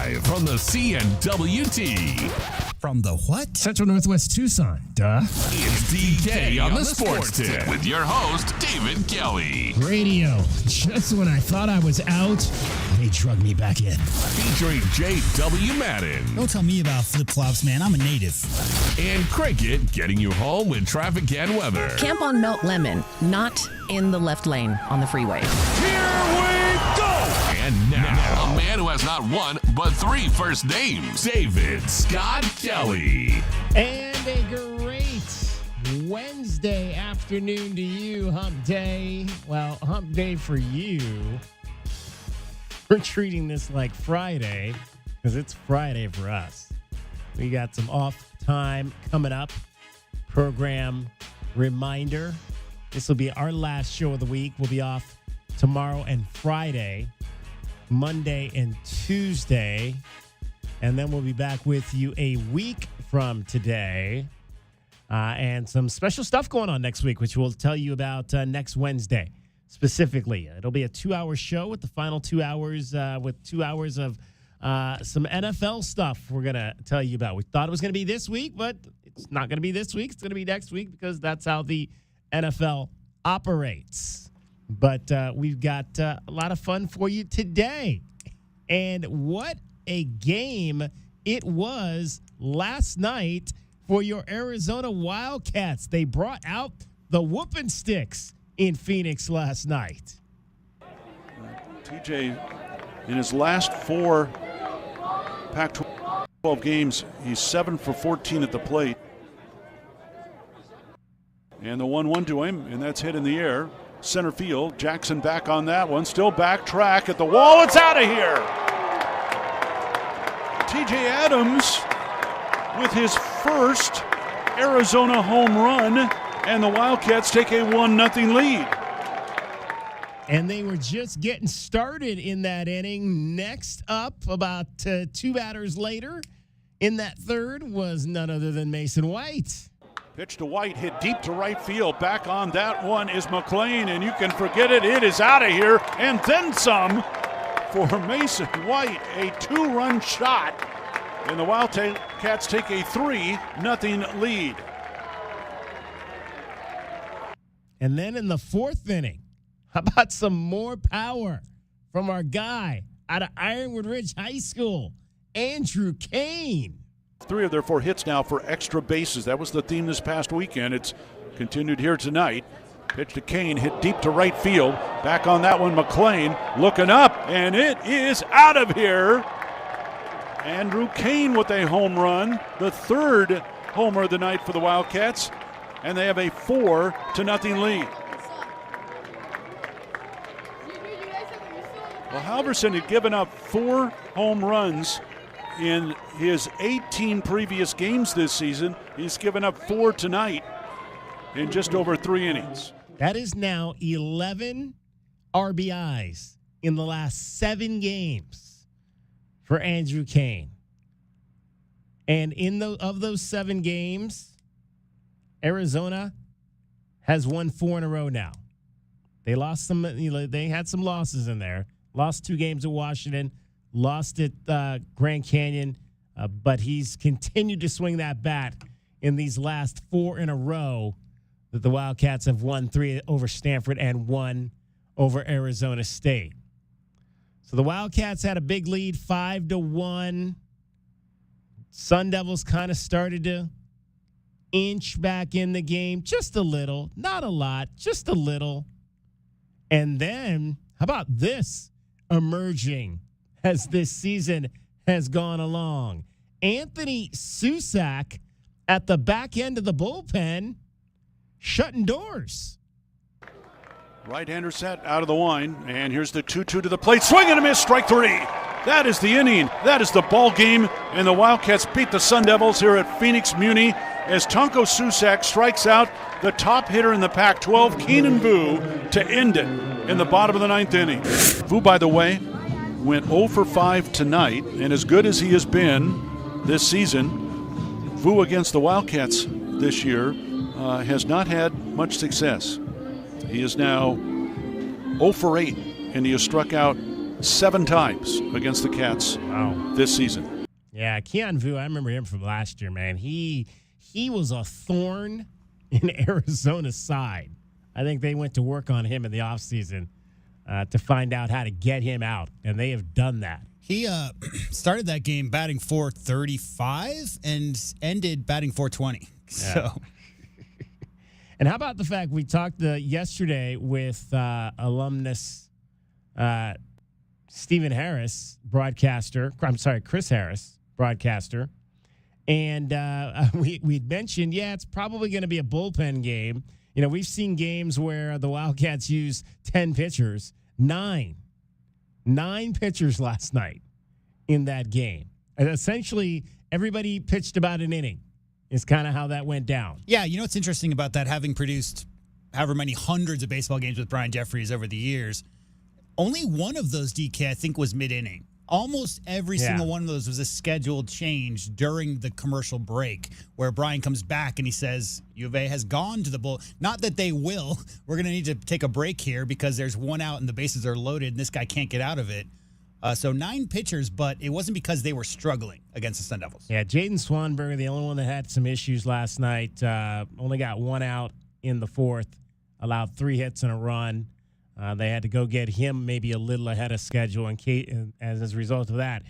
Live from the CNWT. From the what? Central Northwest Tucson, duh. It's DK on the Sports Tip with your host, David Kelly. Radio. Just when I thought I was out, they drug me back in. Featuring J.W. Madden. Don't tell me about flip-flops, man. I'm a native. And Cricket getting you home with traffic and weather. Camp on Melt Lemon, not in the left lane on the freeway. Here we go! And now, a man who has not one, but three first names, David Scott Kelly. And a great Wednesday afternoon to you, Hump Day. Well, Hump Day for you. We're treating this like Friday because it's Friday for us. We got some off time coming up. Program reminder. This will be our last show of the week. We'll be off tomorrow and Friday, Monday and Tuesday. And then we'll be back with you a week from today. And some special stuff going on next week, which we'll tell you about next Wednesday specifically. It'll be a 2-hour show with the final 2 hours, with 2 hours of some NFL stuff we're going to tell you about. We thought it was going to be this week, but it's not going to be this week. It's going to be next week because that's how the NFL operates. But we've got a lot of fun for you today. And what a game it was last night for your Arizona Wildcats. They brought out the whooping sticks in Phoenix last night. TJ, in his last 4 Pac-12 games, he's 7 for 14 at the plate. And the 1-1 to him, and that's hit in the air. Center field, Jackson back on that one, still back track at the wall, it's out of here! TJ Adams with his first Arizona home run, and the Wildcats take a 1-0 lead. And they were just getting started in that inning. Next up, about 2 batters later, in that third was none other than Mason White. Pitch to White, hit deep to right field. Back on that one is McLean, and you can forget it. It is out of here, and then some for Mason White. A 2-run shot, and the Wildcats take a 3-0 lead. And then in the fourth inning, how about some more power from our guy out of Ironwood Ridge High School, Andrew Kane. 3 of their 4 hits now for extra bases. That was the theme this past weekend. It's continued here tonight. Pitch to Kane, hit deep to right field. Back on that one, McLean looking up, and it is out of here. Andrew Kane with a home run, the 3rd homer of the night for the Wildcats, and they have a 4-0 lead. Well, Halverson had given up 4 home runs in his 18 previous games this season. He's given up 4 tonight in just over 3 innings. That is now 11 RBIs in the last 7 games for Andrew Kane. And of those 7 games, Arizona has won 4 in a row now. They lost some, they had some losses in there. Lost 2 games at Washington. Lost at Grand Canyon, but he's continued to swing that bat in these last 4 in a row that the Wildcats have won, 3 over Stanford and 1 over Arizona State. So the Wildcats had a big lead, 5-1. Sun Devils kind of started to inch back in the game just a little, not a lot, just a little. And then, how about this emerging as this season has gone along? Anthony Susak at the back end of the bullpen, shutting doors. Right-hander set out of the line, and here's the 2-2 to the plate. Swing and a miss, strike 3. That is the inning. That is the ball game, and the Wildcats beat the Sun Devils here at Phoenix Muni as Tonko Susak strikes out the top hitter in the Pac-12, Keenan Vu, to end it in the bottom of the 9th inning. Vu, by the way, went 0 for 5 tonight, and as good as he has been this season, Vu against the Wildcats this year has not had much success. He is now 0 for 8, and he has struck out 7 times against the Cats this season. Yeah, Keon Vu, I remember him from last year, man. He was a thorn in Arizona's side. I think they went to work on him in the offseason to find out how to get him out, and they have done that. He started that game batting .435 and ended batting .420. So, and how about the fact we talked yesterday with alumnus Stephen Harris, broadcaster. I'm sorry, Chris Harris, broadcaster, and we'd mentioned, it's probably going to be a bullpen game. You know, we've seen games where the Wildcats use 10 pitchers, 9 pitchers last night in that game. And essentially, everybody pitched about an inning is kind of how that went down. Yeah, you know what's interesting about that, having produced however many hundreds of baseball games with Brian Jeffries over the years, only one of those, DK, I think, was mid-inning. Almost every single one of those was a scheduled change during the commercial break where Brian comes back and he says, U of A has gone to the bull. Not that they will. We're going to need to take a break here because there's one out and the bases are loaded and this guy can't get out of it. So 9 pitchers, but it wasn't because they were struggling against the Sun Devils. Yeah, Jaden Swanberger, the only one that had some issues last night, only got 1 out in the 4th, allowed 3 hits and a run. They had to go get him maybe a little ahead of schedule, and as a result of that,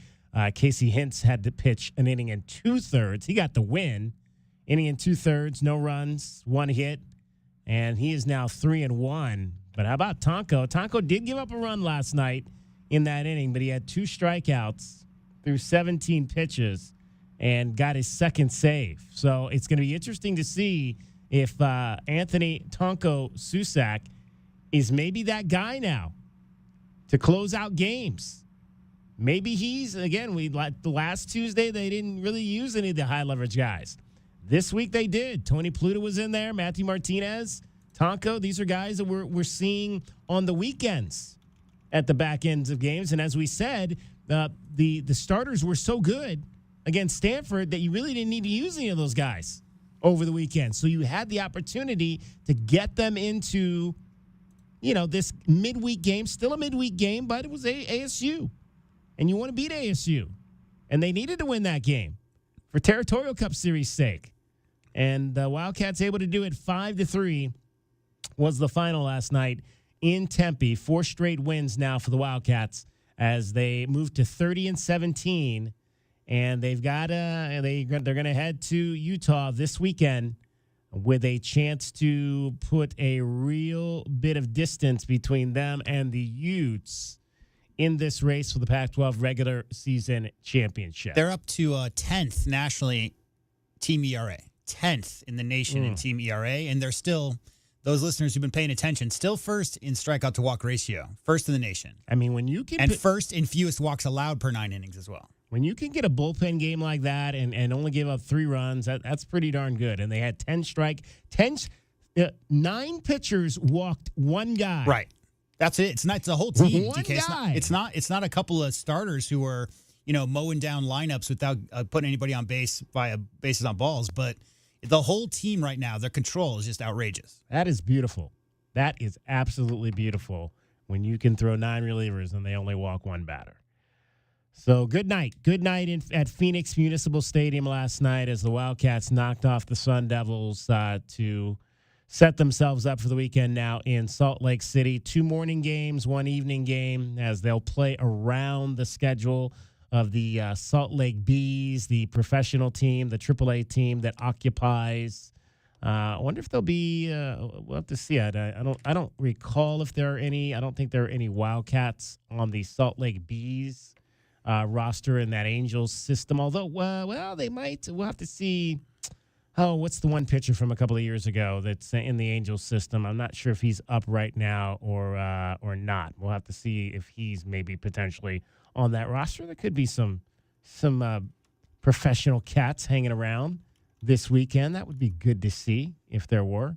Casey Hintz had to pitch an inning and 2/3. He got the win, inning and 2/3, no runs, 1 hit, and he is now 3-1. But how about Tonko? Tonko did give up a run last night in that inning, but he had 2 strikeouts through 17 pitches and got his 2nd save. So it's going to be interesting to see if Anthony Tonko Susak is maybe that guy now to close out games. Maybe he's, again, the last Tuesday, they didn't really use any of the high leverage guys. This week they did. Tony Pluta was in there, Matthew Martinez, Tonko. These are guys that we're seeing on the weekends at the back ends of games. And as we said, the starters were so good against Stanford that you really didn't need to use any of those guys over the weekend. So you had the opportunity to get them into, this midweek game, still a midweek game, but it was ASU. And you want to beat ASU. And they needed to win that game for Territorial Cup Series sake. And the Wildcats able to do it 5-3 was the final last night in Tempe. 4 straight wins now for the Wildcats as they move to 30-17. And they've got they're going to head to Utah this weekend with a chance to put a real bit of distance between them and the Utes in this race for the Pac-12 regular season championship. They're up to 10th nationally team ERA. 10th in the nation in team ERA. And they're still, those listeners who've been paying attention, still first in strikeout to walk ratio. First in the nation. I mean, when you can... And first in fewest walks allowed per 9 innings as well. When you can get a bullpen game like that and only give up 3 runs, that's pretty darn good. And they had 9 pitchers walked 1 guy. Right. That's it. It's not. It's the whole team. One DK. guy. It's not a couple of starters who are mowing down lineups without putting anybody on base via bases on balls. But the whole team right now, their control is just outrageous. That is beautiful. That is absolutely beautiful when you can throw 9 relievers and they only walk 1 batter. So good night. Good night at Phoenix Municipal Stadium last night as the Wildcats knocked off the Sun Devils to set themselves up for the weekend now in Salt Lake City. 2 morning games, 1 evening game as they'll play around the schedule of the Salt Lake Bees, the professional team, the AAA team that occupies. I wonder if there'll be. We'll have to see. I don't recall if there are any. I don't think there are any Wildcats on the Salt Lake Bees roster in that Angels system. Although, well, they might. We'll have to see. Oh, what's the one pitcher from a couple of years ago that's in the Angels system? I'm not sure if he's up right now or not. We'll have to see if he's maybe potentially on that roster. There could be some professional cats hanging around this weekend. That would be good to see if there were.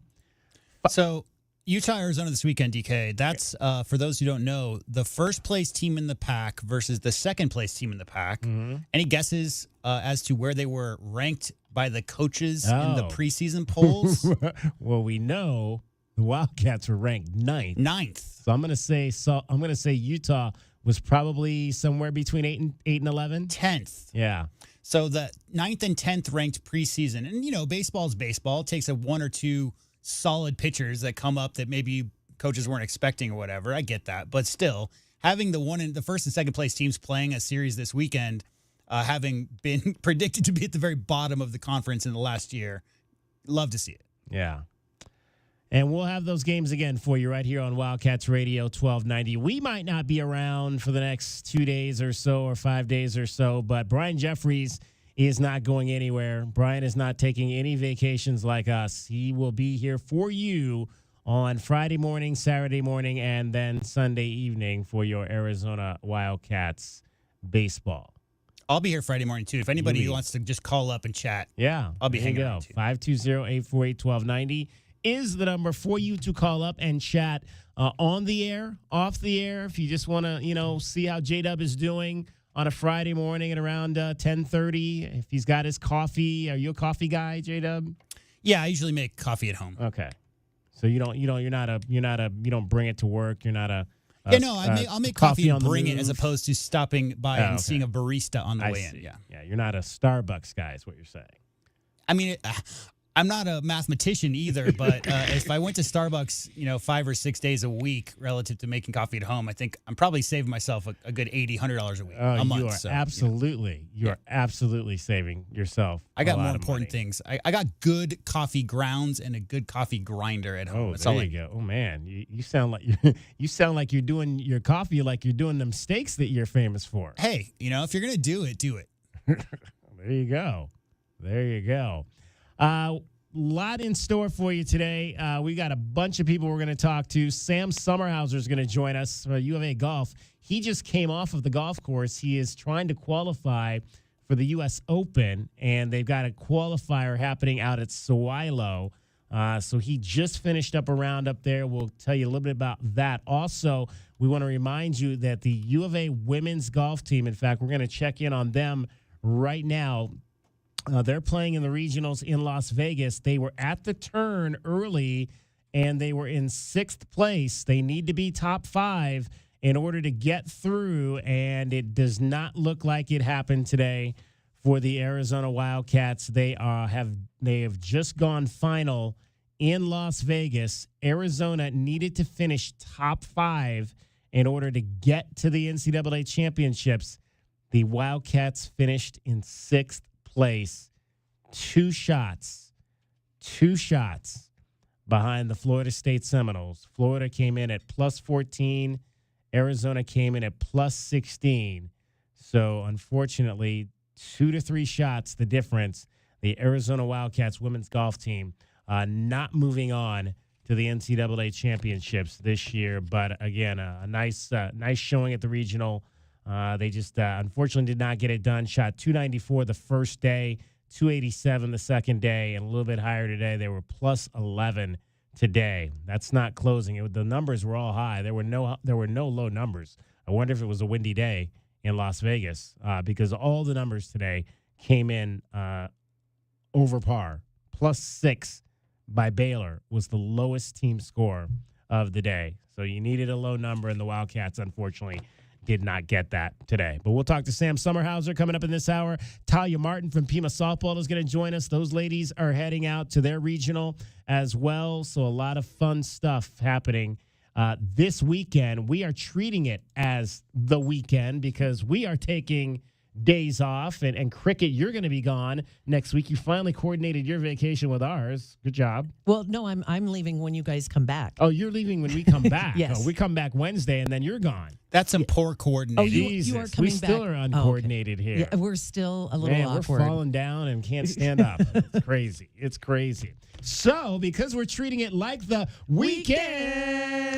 So Utah, Arizona this weekend, DK. That's, for those who don't know, the first place team in the pack versus the second place team in the pack. Mm-hmm. Any guesses as to where they were ranked by the coaches in the preseason polls? Well, we know the Wildcats were ranked 9th. So I'm going to say Utah was probably somewhere between 8 and 11. 10th. Yeah. So the 9th and 10th ranked preseason. And, baseball is baseball. It takes one or two solid pitchers that come up that maybe coaches weren't expecting or whatever. I get that. But still, having the first and second place teams playing a series this weekend, having been predicted to be at the very bottom of the conference in the last year, love to see it. Yeah. And we'll have those games again for you right here on Wildcats Radio 1290. We might not be around for the next 2 days or so or 5 days or so, but Brian Jeffries is not going anywhere. Brian is not taking any vacations like us. He will be here for you on Friday morning, Saturday morning, and then Sunday evening for your Arizona Wildcats baseball. I'll be here Friday morning, too. If anybody wants to just call up and chat, I'll be hanging out, too. 520-848-1290 is the number for you to call up and chat on the air, off the air. If you just want to, see how J-Dub is doing on a Friday morning at around 10:30. If he's got his coffee. Are you a coffee guy, J-Dub? Yeah, I usually make coffee at home. Okay. So you don't bring it to work. You're not a I'll make coffee and bring it as opposed to stopping by and seeing a barista on the way in. Yeah, you're not a Starbucks guy is what you're saying. I mean, I'm not a mathematician either, but if I went to Starbucks, 5 or 6 days a week relative to making coffee at home, I think I'm probably saving myself a good $80, $100 a week, a month. You are absolutely saving yourself. I got more important things. I got good coffee grounds and a good coffee grinder at home. There you go. Oh man, you sound like you're doing your coffee like you're doing them steaks that you're famous for. Hey, if you're gonna do it, do it. There you go. Lot in store for you today. We got a bunch of people we're going to talk to. Sam Summerhauser is going to join us for U of A Golf. He just came off of the golf course. He is trying to qualify for the U.S. Open, and they've got a qualifier happening out at Sawilo. So he just finished up a round up there. We'll tell you a little bit about that. Also, we want to remind you that the U of A women's golf team, in fact, we're going to check in on them right now. They're playing in the regionals in Las Vegas. They were at the turn early, and they were in 6th place. They need to be top 5 in order to get through, and it does not look like it happened today for the Arizona Wildcats. They have just gone final in Las Vegas. Arizona needed to finish top 5 in order to get to the NCAA championships. The Wildcats finished in 6th place, 2 shots behind the Florida State Seminoles. Florida came in at plus 14. Arizona came in at plus 16. So, unfortunately, 2 to 3 shots, the difference. The Arizona Wildcats women's golf team not moving on to the NCAA championships this year. But, again, a nice showing at the regional. They just unfortunately did not get it done. Shot 294 the first day, 287 the second day, and a little bit higher today. They were plus 11 today. That's not closing. The numbers were all high. There were no low numbers. I wonder if it was a windy day in Las Vegas because all the numbers today came in over par. Plus 6 by Baylor was the lowest team score of the day. So you needed a low number, and the Wildcats, unfortunately, did not get that today. But we'll talk to Sam Summerhauser coming up in this hour. Talia Martin from Pima Softball is going to join us. Those ladies are heading out to their regional as well. So a lot of fun stuff happening this weekend. We are treating it as the weekend because we are taking days off. And Cricket, you're going to be gone next week. You finally coordinated your vacation with ours. Good job. Well, no, I'm leaving when you guys come back. Oh, you're leaving when we come back. Yes. Oh, we come back Wednesday, and then you're gone. That's some poor coordinating. Oh, you are coming we still back. are uncoordinated here. Yeah, we're still a little awkward. We're falling down and can't stand up. It's crazy. It's crazy. So, because we're treating it like the weekend,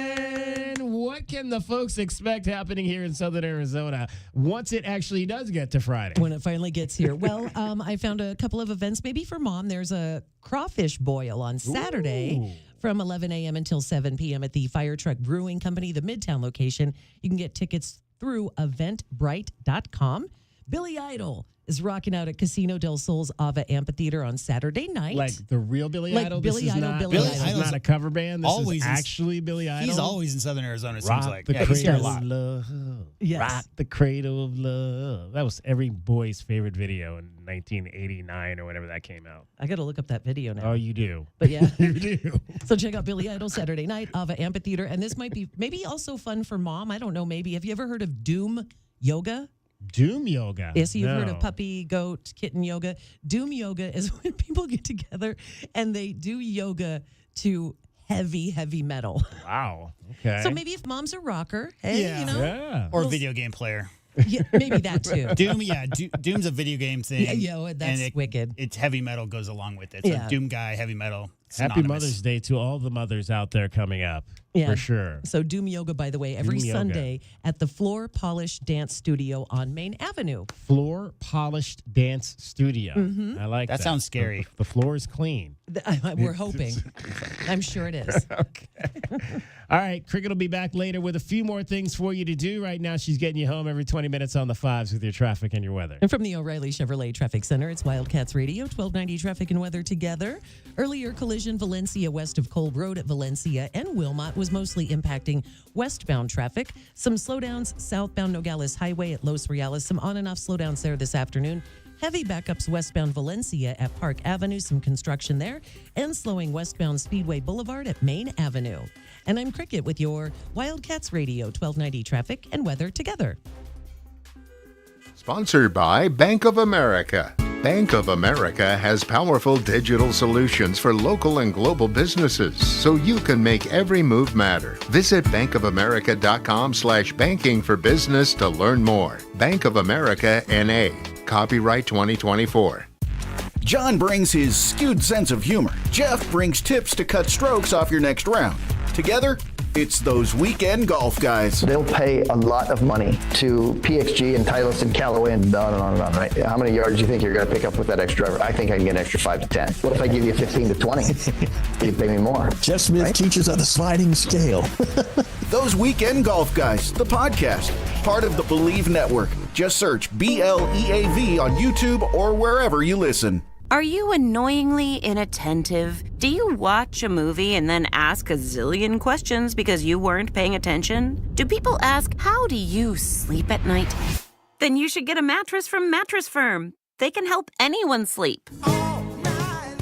what can the folks expect happening here in Southern Arizona once it actually does get to Friday? When it finally gets here. Well, I found a couple of events maybe for Mom. There's a crawfish boil on Saturday. Ooh. From 11 a.m. until 7 p.m. at the Fire Truck Brewing Company, the Midtown location. You can get tickets through eventbrite.com. Billy Idol is rocking out at Casino del Sol's Ava Amphitheater on Saturday night. Like the real Billy Like Idol? Billy This is Idol, not, Billy this is Idol's not a cover band. This always is in- actually Billy Idol. He's always in Southern Arizona, it Rock seems like. the Yeah, he's here a cradle lot. of love. Yes. Rock the cradle of love. That was every boy's favorite video in 1989 or whenever that came out. I got to look up that video now. Oh, you do. But yeah. You do. So check out Billy Idol Saturday night, Ava Amphitheater. And this might be maybe also fun for mom. I don't know, maybe. Have you ever heard of Doom Yoga? Doom yoga. Yes, you've heard No. of puppy, goat, kitten yoga. Doom yoga is when people get together and they do yoga to heavy, heavy metal. Wow. Okay. So maybe if mom's a rocker, hey, Yeah. you know, Yeah. Or video game player. yeah, maybe that too. Doom, yeah. Doom's a video game thing. Yeah, yo, that's and wicked. It's heavy metal goes along with it. So Yeah. Doom guy, heavy metal. Happy synonymous. Mother's Day to all the mothers out there coming up. Yeah. For sure. So Doom Yoga, by the way, every Doom yoga. Sunday at the Floor Polish Dance Studio on Main Avenue. Floor polished dance studio. Mm-hmm. I like that. That sounds scary. The floor is clean. We're hoping. I'm sure it is. All right, Cricket will be back later with a few more things for you to do. Right now, she's getting you home every 20 minutes on the fives with your traffic and your weather. And from the O'Reilly Chevrolet Traffic Center, it's Wildcats Radio, 1290 traffic and weather together. Earlier collision, Valencia west of Kolb Road at Valencia and Wilmot was mostly impacting westbound traffic. Some slowdowns southbound Nogales Highway at Los Reales. Some on and off slowdowns there this afternoon. Heavy backups westbound Valencia at Park Avenue, some construction there, and slowing westbound Speedway Boulevard at Main Avenue. And I'm Cricket with your Wildcats Radio 1290 traffic and weather together. Sponsored by Bank of America. Bank of America has powerful digital solutions for local and global businesses, so you can make every move matter. Visit bankofamerica.com/banking for business to learn more. Bank of America N.A. Copyright 2024. John brings his skewed sense of humor. Jeff brings tips to cut strokes off your next round. Together, it's those weekend golf guys. They'll pay a lot of money to PXG and Titleist and Callaway and on and on and on, right? How many yards do you think you're going to pick up with that extra driver? I think I can get an extra 5 to 10. What if I give you 15 to 20? You pay me more. Jeff Smith teaches on the sliding scale. Those weekend golf guys, the podcast, part of the Believe Network. Just search BLEAV on YouTube or wherever you listen. Are you annoyingly inattentive? Do you watch a movie and then ask a zillion questions because you weren't paying attention? Do people ask, how do you sleep at night? Then you should get a mattress from Mattress Firm. They can help anyone sleep.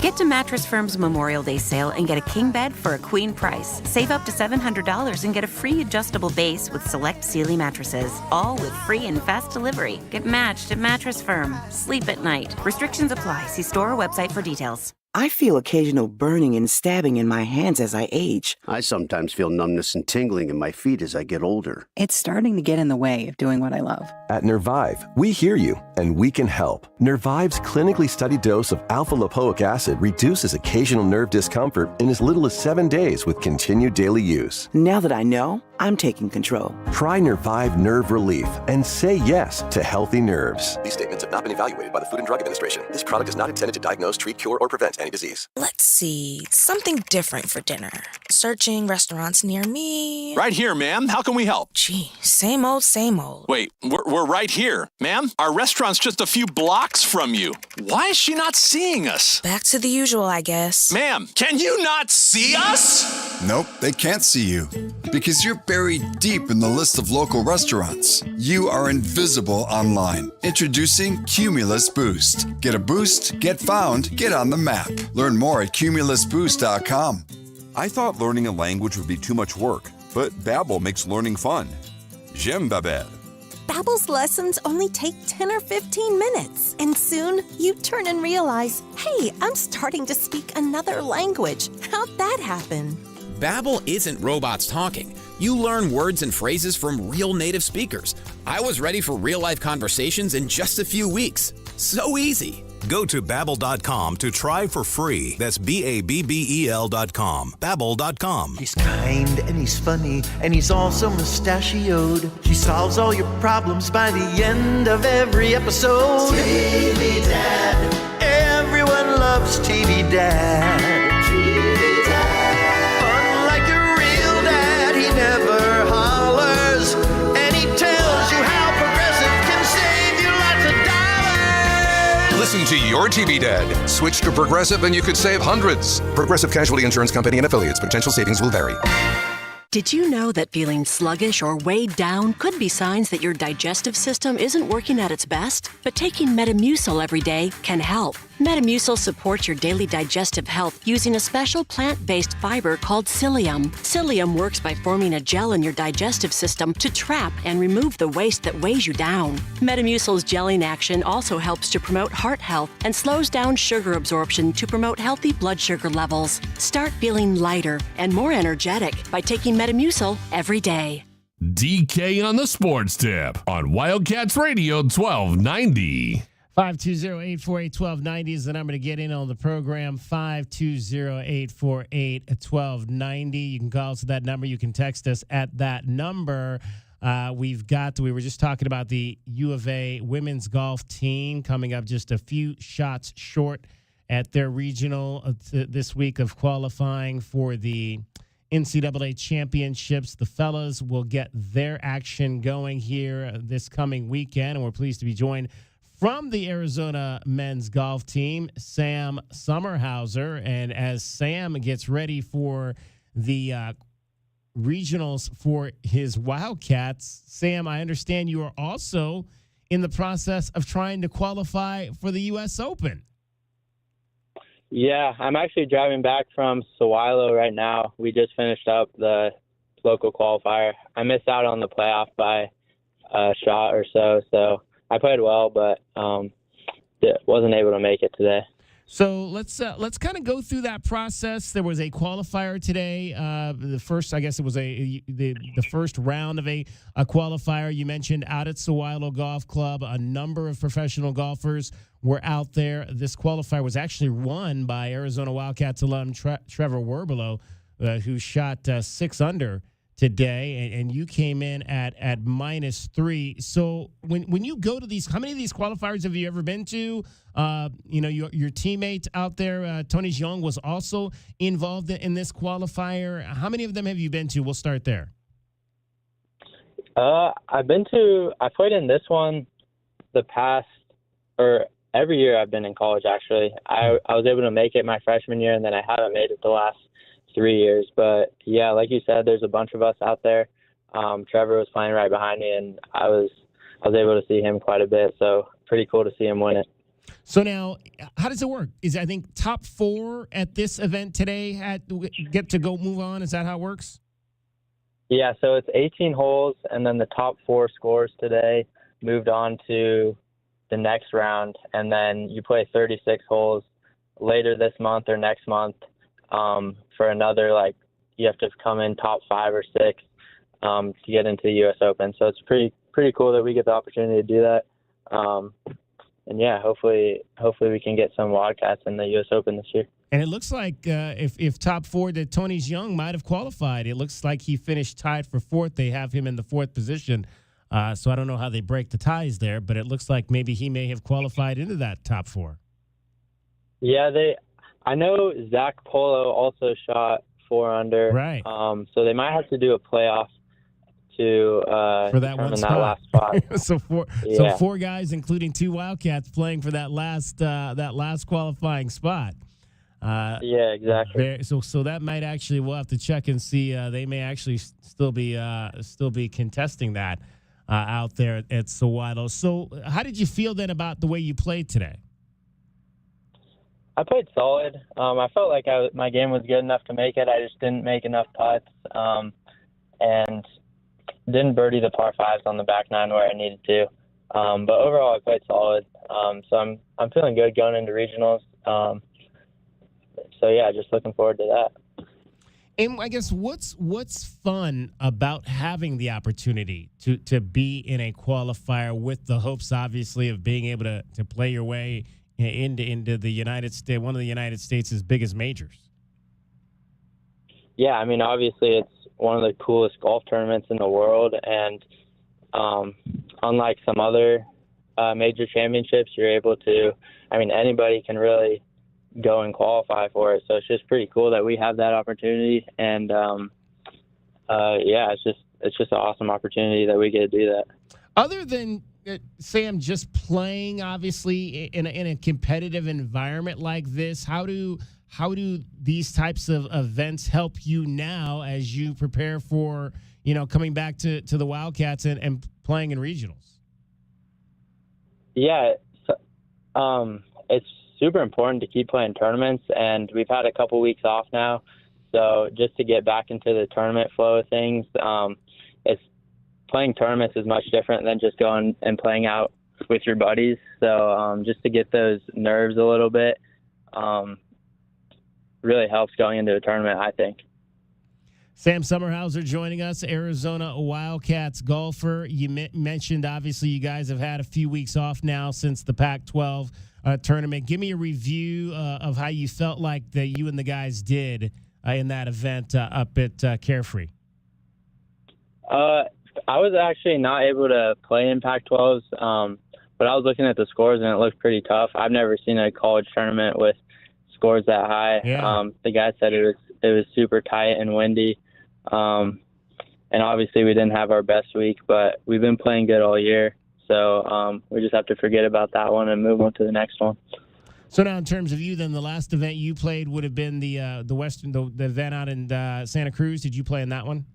Get to Mattress Firm's Memorial Day sale and get a king bed for a queen price. Save up to $700 and get a free adjustable base with select Sealy mattresses, all with free and fast delivery. Get matched at Mattress Firm. Sleep at night. Restrictions apply. See store or website for details. I feel occasional burning and stabbing in my hands as I age. I sometimes feel numbness and tingling in my feet as I get older. It's starting to get in the way of doing what I love. At Nervive, we hear you, and we can help. Nervive's clinically studied dose of alpha-lipoic acid reduces occasional nerve discomfort in as little as 7 days with continued daily use. Now that I know, I'm taking control. Try Nervive Nerve Relief and say yes to healthy nerves. These statements have not been evaluated by the Food and Drug Administration. This product is not intended to diagnose, treat, cure, or prevent any disease. Let's see. Something different for dinner. Searching restaurants near me. Right here, ma'am. How can we help? Gee, same old, same old. Wait, we're right here. Ma'am, our restaurant's just a few blocks from you. Why is she not seeing us? Back to the usual, I guess. Ma'am, can you not see us? Nope, they can't see you. Because you're buried deep in the list of local restaurants. You are invisible online. Introducing Cumulus Boost. Get a boost, get found, get on the map. Learn more at cumulusboost.com. I thought learning a language would be too much work, but Babbel makes learning fun. J'aime Babbel. Babbel's lessons only take 10 or 15 minutes, and soon you turn and realize, hey, I'm starting to speak another language. How'd that happen? Babbel isn't robots talking. You learn words and phrases from real native speakers. I was ready for real-life conversations in just a few weeks. So easy. Go to Babbel.com to try for free. That's Babbel.com. Babbel.com. He's kind and he's funny and he's also mustachioed. He solves all your problems by the end of every episode. TV Dad. Everyone loves TV Dad. Unlike your real dad, he never hollers. And he tells you how Progressive can save you lots of listen to your TV dad. Switch to Progressive and you could save hundreds. Progressive Casualty Insurance Company and affiliates. Potential savings will vary. Did you know that feeling sluggish or weighed down could be signs that your digestive system isn't working at its best? But taking Metamucil every day can help. Metamucil supports your daily digestive health using a special plant-based fiber called psyllium. Psyllium works by forming a gel in your digestive system to trap and remove the waste that weighs you down. Metamucil's gelling action also helps to promote heart health and slows down sugar absorption to promote healthy blood sugar levels. Start feeling lighter and more energetic by taking Metamucil every day. DK on the Sports Tip on Wildcats Radio 1290. 520-848-1290 is the number to get in on the program. 520-848-1290. You can call us at that number. You can text us at that number. We were just talking about the U of A women's golf team coming up just a few shots short at their regional this week of qualifying for the NCAA championships. The fellas will get their action going here this coming weekend, and we're pleased to be joined from the Arizona men's golf team, Sam Sommerhauser. And as Sam gets ready for the regionals for his Wildcats, Sam, I understand you are also in the process of trying to qualify for the U.S. Open. Yeah, I'm actually driving back from Sawilo right now. We just finished up the local qualifier. I missed out on the playoff by a shot or so I played well, but wasn't able to make it today. So let's kind of go through that process. There was a qualifier today. The first, I guess it was the first round of a qualifier. You mentioned out at Sawilo Golf Club, a number of professional golfers were out there. This qualifier was actually won by Arizona Wildcats alum Trevor Werbelow, who shot 6 under today, and you came in at -3. So when you go to these, how many of these qualifiers have you ever been to? Your teammate out there, Tony Young, was also involved in this qualifier. How many of them have you been to? We'll start there. I played in this one every year I've been in college, actually. I was able to make it my freshman year, and then I haven't made it the last 3 years. But yeah, like you said, there's a bunch of us out there. Trevor was playing right behind me, and I was able to see him quite a bit. So pretty cool to see him win it. So now, how does it work? I think top 4 at this event today get to go move on? Is that how it works? Yeah, so it's 18 holes, and then the top 4 scores today moved on to the next round, and then you play 36 holes later this month or next month for another, you have to come in top 5 or 6 to get into the U.S. Open. So it's pretty cool that we get the opportunity to do that. And yeah, hopefully we can get some Wildcats in the U.S. Open this year. And it looks like if top 4, that Tony Young might have qualified. It looks like he finished tied for 4th. They have him in the 4th position. So I don't know how they break the ties there, but it looks like maybe he may have qualified into that top 4. Yeah, I know Zach Polo also shot 4 under. Right. So they might have to do a playoff to for that one spot. That last spot. So 4 guys, including 2 Wildcats, playing for that last qualifying spot. Yeah, exactly. So that might actually, we'll have to check and see. They may actually still be contesting that out there at Sawilo. So how did you feel then about the way you played today? I played solid. I felt like my game was good enough to make it. I just didn't make enough putts, and didn't birdie the par 5s on the back 9 where I needed to. But overall, I played solid. So I'm feeling good going into regionals. So yeah, just looking forward to that. And I guess what's fun about having the opportunity to be in a qualifier with the hopes, obviously, of being able to play your way into the United States, one of the United States' biggest majors? Yeah, I mean, obviously it's one of the coolest golf tournaments in the world, and unlike some other major championships, you're able to, anybody can really go and qualify for it. So it's just pretty cool that we have that opportunity, and yeah, it's just an awesome opportunity that we get to do that. Other than Sam, just playing obviously in a competitive environment like this, how do these types of events help you now as you prepare for, coming back to the Wildcats and playing in regionals? Yeah, it's super important to keep playing tournaments, and we've had a couple weeks off now. So just to get back into the tournament flow of things, it's playing tournaments is much different than just going and playing out with your buddies. So just to get those nerves a little bit really helps going into a tournament, I think. Sam Summerhauser joining us, Arizona Wildcats golfer. You mentioned, obviously, you guys have had a few weeks off now since the Pac-12 tournament. Give me a review of how you felt like that you and the guys did in that event up at Carefree. I was actually not able to play in Pac-12s, but I was looking at the scores, and it looked pretty tough. I've never seen a college tournament with scores that high. Yeah. The guys said it was super tight and windy. And obviously we didn't have our best week, but we've been playing good all year. So we just have to forget about that one and move on to the next one. So now, in terms of you, then the last event you played would have been the event out in Santa Cruz. Did you play in that one?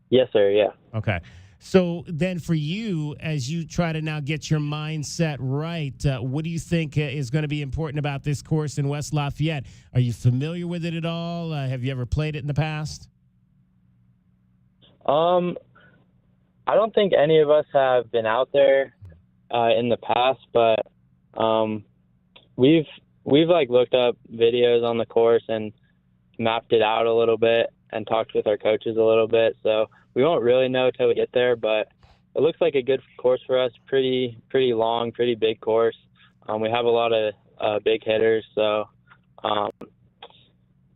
Yes, sir. Yeah. Okay. So then, for you, as you try to now get your mindset right, what do you think is going to be important about this course in West Lafayette? Are you familiar with it at all? Have you ever played it in the past? I don't think any of us have been out there in the past, but we've looked up videos on the course and mapped it out a little bit and talked with our coaches a little bit. So we won't really know till we get there, but it looks like a good course for us. Pretty long, pretty big course. We have a lot of big hitters, so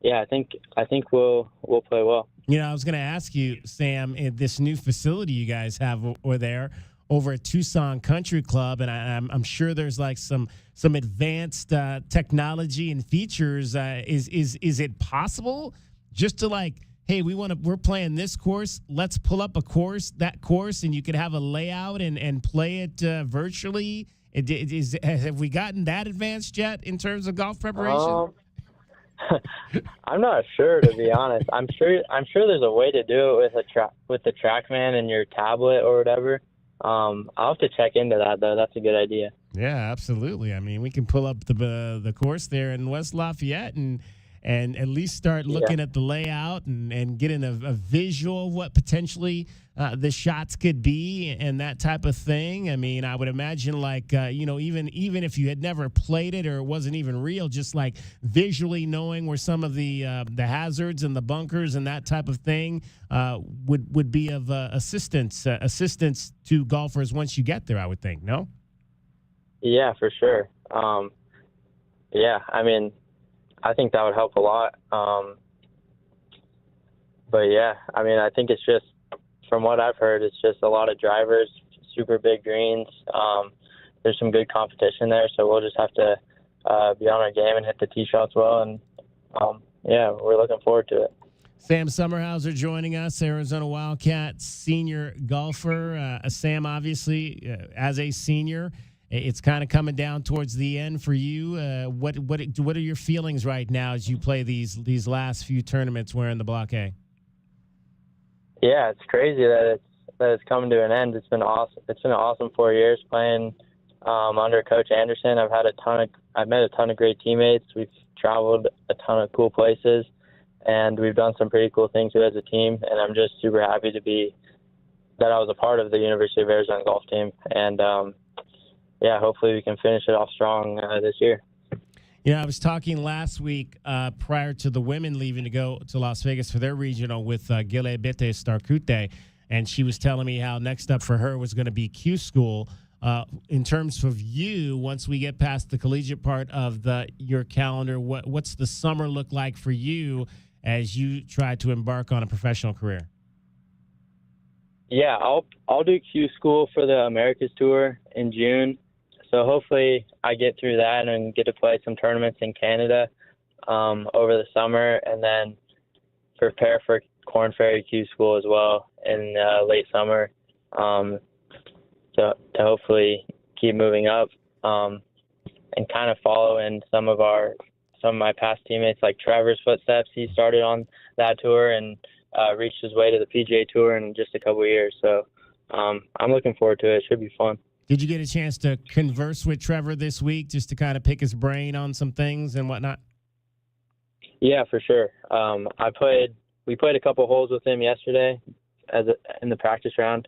yeah, I think we'll play well. I was going to ask you, Sam, in this new facility you guys have over at Tucson Country Club, and I'm sure there's like some advanced technology and features. Is it possible just to hey, we're playing this course, let's pull up that course, and you could have a layout and play it virtually? Have we gotten that advanced yet in terms of golf preparation? I'm not sure, to be honest. I'm sure there's a way to do it with the TrackMan and your tablet or whatever. I'll have to check into that, though. That's a good idea. Yeah, absolutely. I mean, we can pull up the course there in West Lafayette and at least start looking at the layout and getting a visual of what potentially the shots could be and that type of thing. I mean, I would imagine even if you had never played it or it wasn't even real, just like visually knowing where some of the hazards and the bunkers and that type of thing would be of assistance to golfers once you get there, I would think. No? Yeah, for sure. Yeah, I mean, I think that would help a lot. But yeah, I mean, I think it's just, from what I've heard, it's just a lot of drivers, super big greens. There's some good competition there, so we'll just have to be on our game and hit the tee shots well. And yeah, we're looking forward to it. Sam Summerhauser joining us, Arizona Wildcats senior golfer. Sam, obviously, as a senior, it's kind of coming down towards the end for you. What are your feelings right now as you play these last few tournaments wearing the Block A? Yeah, it's crazy that it's coming to an end. It's been awesome. It's been an awesome 4 years playing under Coach Anderson. I've met a ton of great teammates. We've traveled a ton of cool places, and we've done some pretty cool things as a team. And I'm just super happy that I was a part of the University of Arizona golf team. And yeah, hopefully we can finish it off strong this year. I was talking last week prior to the women leaving to go to Las Vegas for their regional with Gile Bete Starcute, and she was telling me how next up for her was going to be Q School. In terms of you, once we get past the collegiate part of your calendar, what's the summer look like for you as you try to embark on a professional career? Yeah, I'll do Q School for the Americas Tour in June. So hopefully I get through that and get to play some tournaments in Canada over the summer, and then prepare for Korn Ferry Q School as well in late summer. to hopefully keep moving up, and kind of follow in some of my past teammates, like Trevor's footsteps. He started on that tour and reached his way to the PGA Tour in just a couple of years. So I'm looking forward to it. It should be fun. Did you get a chance to converse with Trevor this week just to kind of pick his brain on some things and whatnot? Yeah, for sure. We played a couple holes with him yesterday in the practice round.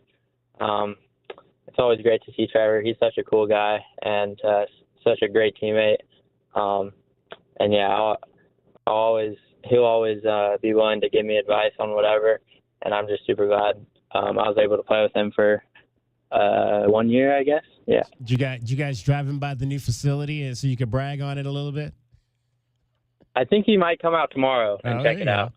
It's always great to see Trevor. He's such a cool guy and such a great teammate. And yeah, he'll always be willing to give me advice on whatever. And I'm just super glad I was able to play with him for 1 year, I guess. Yeah. Did you guys drive him by the new facility so you could brag on it a little bit? I think he might come out tomorrow and check it out.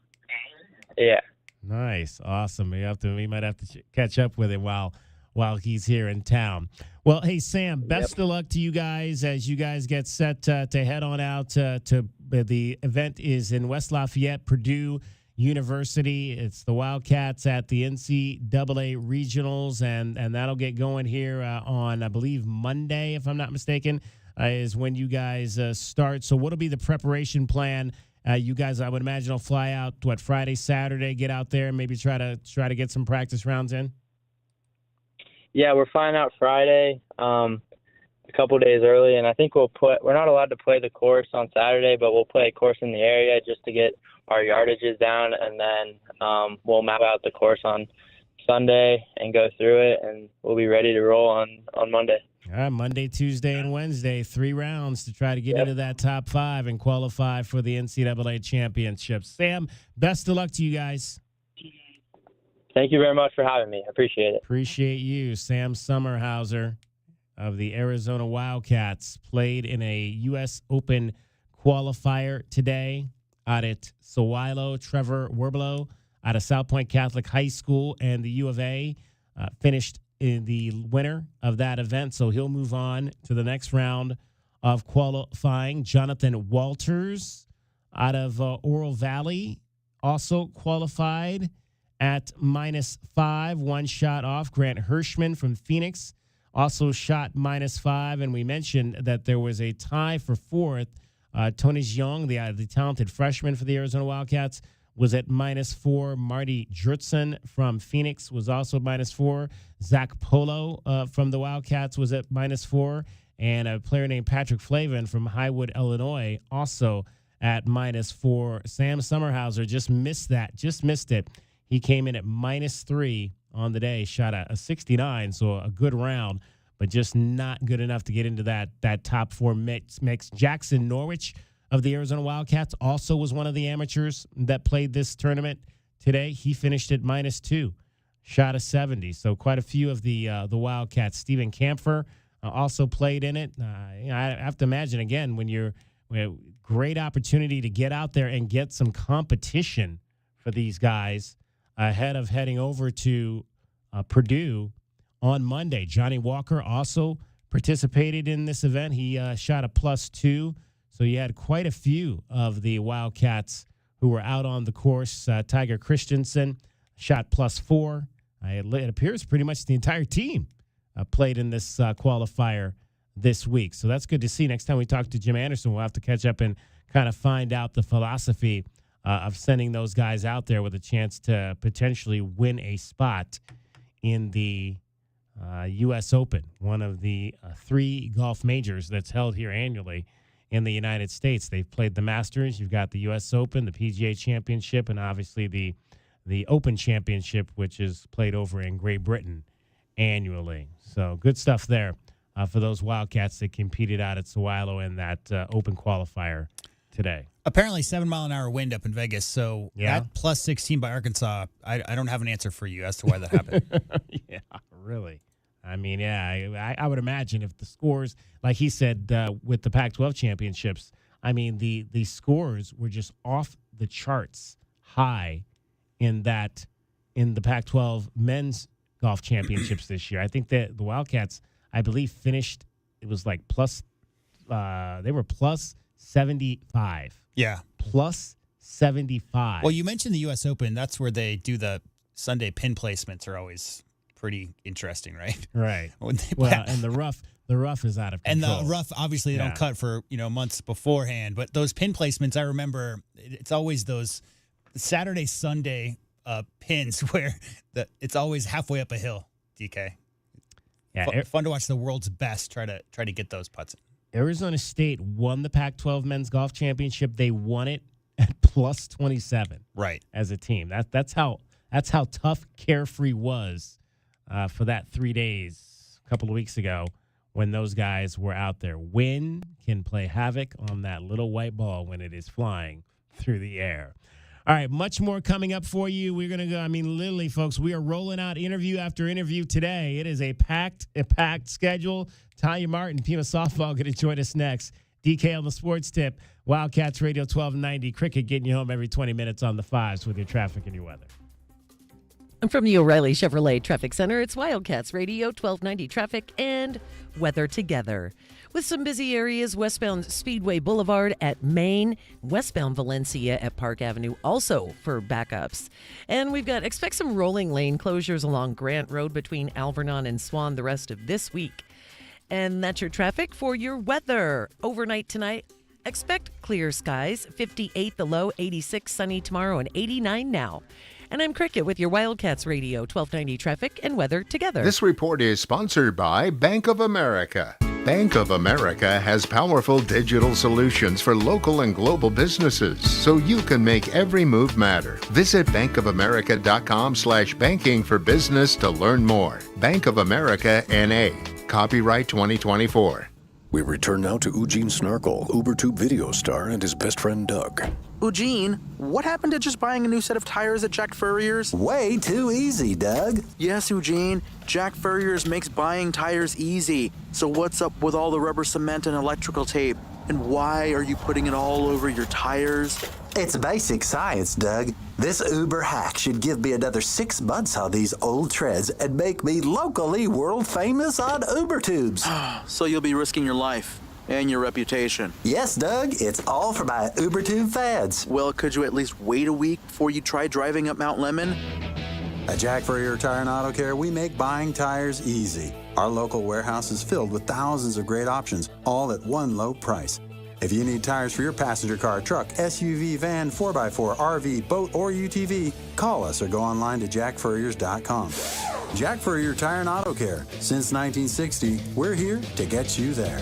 Yeah. Nice. Awesome. We might have to catch up with him while he's here in town. Well, hey, Sam, best of luck to you guys as you guys get set to head on out to the event is in West Lafayette, Purdue University. It's the Wildcats at the NCAA Regionals, and that'll get going here on, I believe, Monday, if I'm not mistaken, is when you guys start. So what'll be the preparation plan? You guys, I would imagine, will fly out, Friday, Saturday, get out there and maybe try to get some practice rounds in? Yeah, we're flying out Friday, a couple days early, and I think we're not allowed to play the course on Saturday, but we'll play a course in the area just to get our yardages down, and then we'll map out the course on Sunday and go through it, and we'll be ready to roll on Monday. All right, Monday, Tuesday, and Wednesday, 3 rounds to try to get into that top 5 and qualify for the NCAA championship. Sam, best of luck to you guys. Thank you very much for having me. I appreciate it. Appreciate you. Sam Summerhauser of the Arizona Wildcats played in a U.S. Open qualifier today out at Sawilo. Trevor Werblow out of South Point Catholic High School and the U of A finished in the winner of that event, so he'll move on to the next round of qualifying. Jonathan Walters out of Oro Valley also qualified at -5, 1 shot off. Grant Hirschman from Phoenix also shot -5, and we mentioned that there was a tie for 4th. Tony Jeong, the talented freshman for the Arizona Wildcats, was at -4. Marty Jurtson from Phoenix was also at -4. Zach Polo from the Wildcats was at -4. And a player named Patrick Flavin from Highwood, Illinois, also at -4. Sam Summerhauser just missed it. He came in at -3 on the day, shot a 69, so a good round, but just not good enough to get into that top 4 mix. Jackson Norwich of the Arizona Wildcats also was one of the amateurs that played this tournament today. He finished at -2, shot a 70. So quite a few of the Wildcats. Stephen Kampfer also played in it. I have to imagine, again, when you're great opportunity to get out there and get some competition for these guys ahead of heading over to Purdue on Monday. Johnny Walker also participated in this event. He shot a +2. So you had quite a few of the Wildcats who were out on the course. Tiger Christensen shot +4. It appears pretty much the entire team played in this qualifier this week. So that's good to see. Next time we talk to Jim Anderson, we'll have to catch up and kind of find out the philosophy of sending those guys out there with a chance to potentially win a spot in the U.S. Open, one of the 3 golf majors that's held here annually in the United States. They've played the Masters. You've got the U.S. Open, the PGA Championship, and obviously the Open Championship, which is played over in Great Britain annually. So good stuff there for those Wildcats that competed out at Sawilo in that Open qualifier today. Apparently 7-mile-an-hour wind up in Vegas, so that +16 by Arkansas, I don't have an answer for you as to why that happened. Yeah, really. I mean, yeah, I would imagine if the scores, like he said, with the Pac-12 championships, I mean, the scores were just off the charts high in the Pac-12 men's golf championships this year. I think that the Wildcats, I believe, finished, it was like they were +75. Yeah. +75. Well, you mentioned the U.S. Open. That's where they do the Sunday pin placements are always pretty interesting, right? Right. When they Well, and the rough is out of and control. the rough, obviously, they don't cut for months beforehand. But those pin placements, I remember, it's always those Saturday, Sunday pins where it's always halfway up a hill. DK, Yeah, fun to watch the world's best try to get those putts in. Arizona State won the Pac-12 men's golf championship. They won it at plus 27. Right. As a team. That's how tough Carefree was for that 3 days a couple of weeks ago when those guys were out there. Wind can play havoc on that little white ball when it is flying through the air. All right, much more coming up for you. We're going to go, literally, folks, we are rolling out interview after interview today. It is a packed schedule. Tanya Martin, Pima Softball, going to join us next. DK on the Sports Tip. Wildcats Radio 1290. Cricket getting you home every 20 minutes on the fives with your traffic and your weather. From the O'Reilly Chevrolet Traffic Center, it's Wildcats Radio 1290 traffic and weather together. With some busy areas, westbound Speedway Boulevard at Maine, westbound Valencia at Park Avenue, also for backups. And we've expect some rolling lane closures along Grant Road between Alvernon and Swan the rest of this week. And that's your traffic for your weather. Overnight tonight, expect clear skies, 58 the low, 86 sunny tomorrow, and 89 now. And I'm Cricket with your Wildcats Radio 1290 traffic and weather together. This report is sponsored by Bank of America. Bank of America has powerful digital solutions for local and global businesses, so you can make every move matter. Visit bankofamerica.com/banking for business to learn more. Bank of America N.A. Copyright 2024. We return now to Eugene Snarkle, UberTube video star, and his best friend Doug. Eugene, what happened to just buying a new set of tires at Jack Furrier's? Way too easy, Doug. Yes, Eugene. Jack Furrier's makes buying tires easy. So what's up with all the rubber cement and electrical tape? And why are you putting it all over your tires? It's basic science, Doug. This Uber hack should give me another 6 months on these old treads and make me locally world famous on UberTubes. So you'll be risking your life and your reputation. Yes, Doug. It's all for my UberTube fans. Well, could you at least wait a week before you try driving up Mount Lemon? At Jack Furrier Tire and Auto Care, we make buying tires easy. Our local warehouse is filled with thousands of great options, all at one low price. If you need tires for your passenger car, truck, SUV, van, 4x4, RV, boat, or UTV, call us or go online to jackfurriers.com. Jack Furrier Tire and Auto Care. Since 1960, we're here to get you there.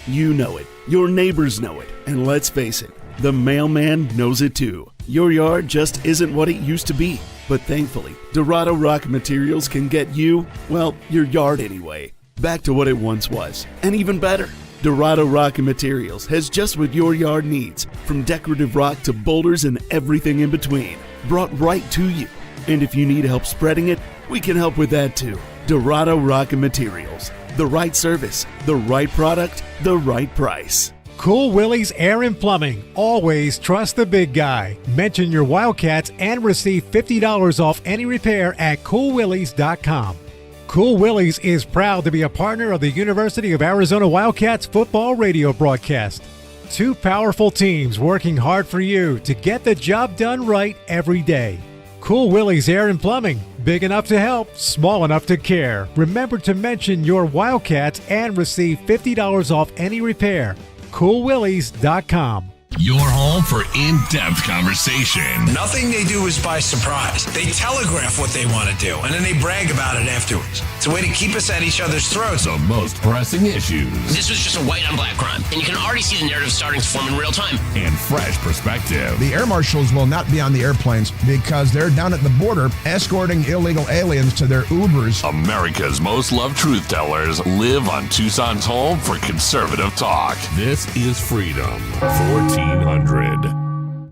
You know it. Your neighbors know it. And let's face it, the mailman knows it too. Your yard just isn't what it used to be. But thankfully, Dorado Rock Materials can get you, well, your yard anyway, back to what it once was. And even better. Dorado Rock and Materials has just what your yard needs, from decorative rock to boulders and everything in between, brought right to you. And if you need help spreading it, we can help with that too. Dorado Rock and Materials. The right service, the right product, the right price. Cool Willie's Air and Plumbing. Always trust the big guy. Mention your Wildcats and receive $50 off any repair at coolwillies.com. Cool Willie's is proud to be a partner of the University of Arizona Wildcats football radio broadcast. Two powerful teams working hard for you to get the job done right every day. Cool Willie's Air and Plumbing. Big enough to help, small enough to care. Remember to mention your Wildcats and receive $50 off any repair. coolwillies.com. Your home for in-depth conversation. Nothing they do is by surprise. They telegraph what they want to do, and then they brag about it afterwards. It's a way to keep us at each other's throats. The most pressing issues. This was just a white on black crime, and you can already see the narrative starting to form in real time. And fresh perspective. The air marshals will not be on the airplanes because they're down at the border escorting illegal aliens to their Ubers. America's most loved truth tellers live on Tucson's home for conservative talk. This is Freedom 1400.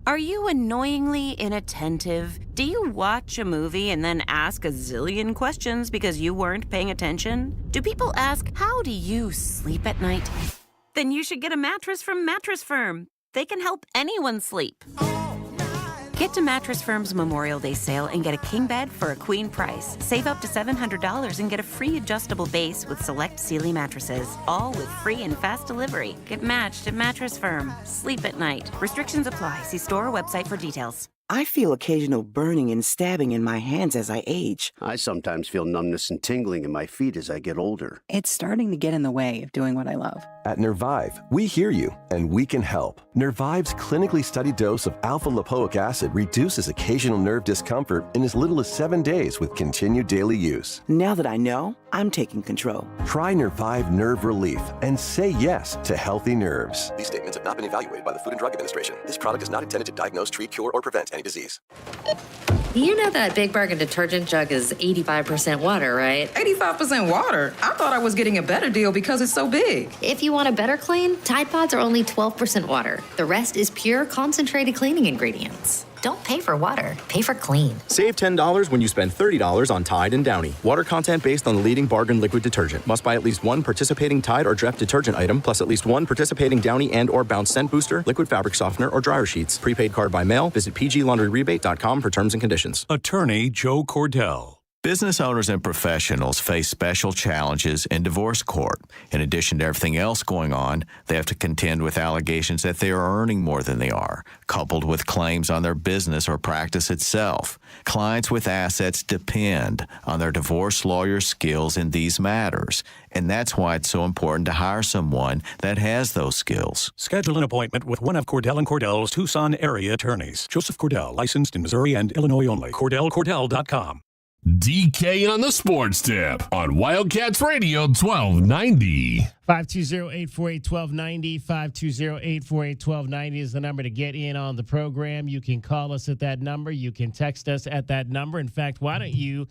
Are you annoyingly inattentive? Do you watch a movie and then ask a zillion questions because you weren't paying attention? Do people ask, how do you sleep at night? Then you should get a mattress from Mattress Firm. They can help anyone sleep. Get to Mattress Firm's Memorial Day sale and get a king bed for a queen price. Save up to $700 and get a free adjustable base with select Sealy mattresses, all with free and fast delivery. Get matched at Mattress Firm. Sleep at night. Restrictions apply. See store or website for details. I feel occasional burning and stabbing in my hands as I age. I sometimes feel numbness and tingling in my feet as I get older. It's starting to get in the way of doing what I love. At Nervive, we hear you, and we can help. Nervive's clinically studied dose of alpha-lipoic acid reduces occasional nerve discomfort in as little as 7 days with continued daily use. Now that I know, I'm taking control. Try Nervive Nerve Relief and say yes to healthy nerves. These statements have not been evaluated by the Food and Drug Administration. This product is not intended to diagnose, treat, cure, or prevent any disease. You know that Big Bargain detergent jug is 85% water, right? 85% water? I thought I was getting a better deal because it's so big. If you want a better clean, Tide Pods are only 12% water. The rest is pure concentrated cleaning ingredients. Don't pay for water, pay for clean. Save $10 when you spend $30 on Tide and Downy. Water content based on the leading bargain liquid detergent. Must buy at least one participating Tide or Dreft detergent item, plus at least one participating Downy and or Bounce scent booster, liquid fabric softener, or dryer sheets. Prepaid card by mail. Visit pglaundryrebate.com for terms and conditions. Attorney Joe Cordell. Business owners and professionals face special challenges in divorce court. In addition to everything else going on, they have to contend with allegations that they are earning more than they are, coupled with claims on their business or practice itself. Clients with assets depend on their divorce lawyer's skills in these matters, and that's why it's so important to hire someone that has those skills. Schedule an appointment with one of Cordell & Cordell's Tucson area attorneys. Joseph Cordell, licensed in Missouri and Illinois only. CordellCordell.com. DK on the Sports Tip on Wildcats Radio 1290. 520-848-1290. 520-848-1290 is the number to get in on the program. You can call us at that number. You can text us at that number. In fact, why don't you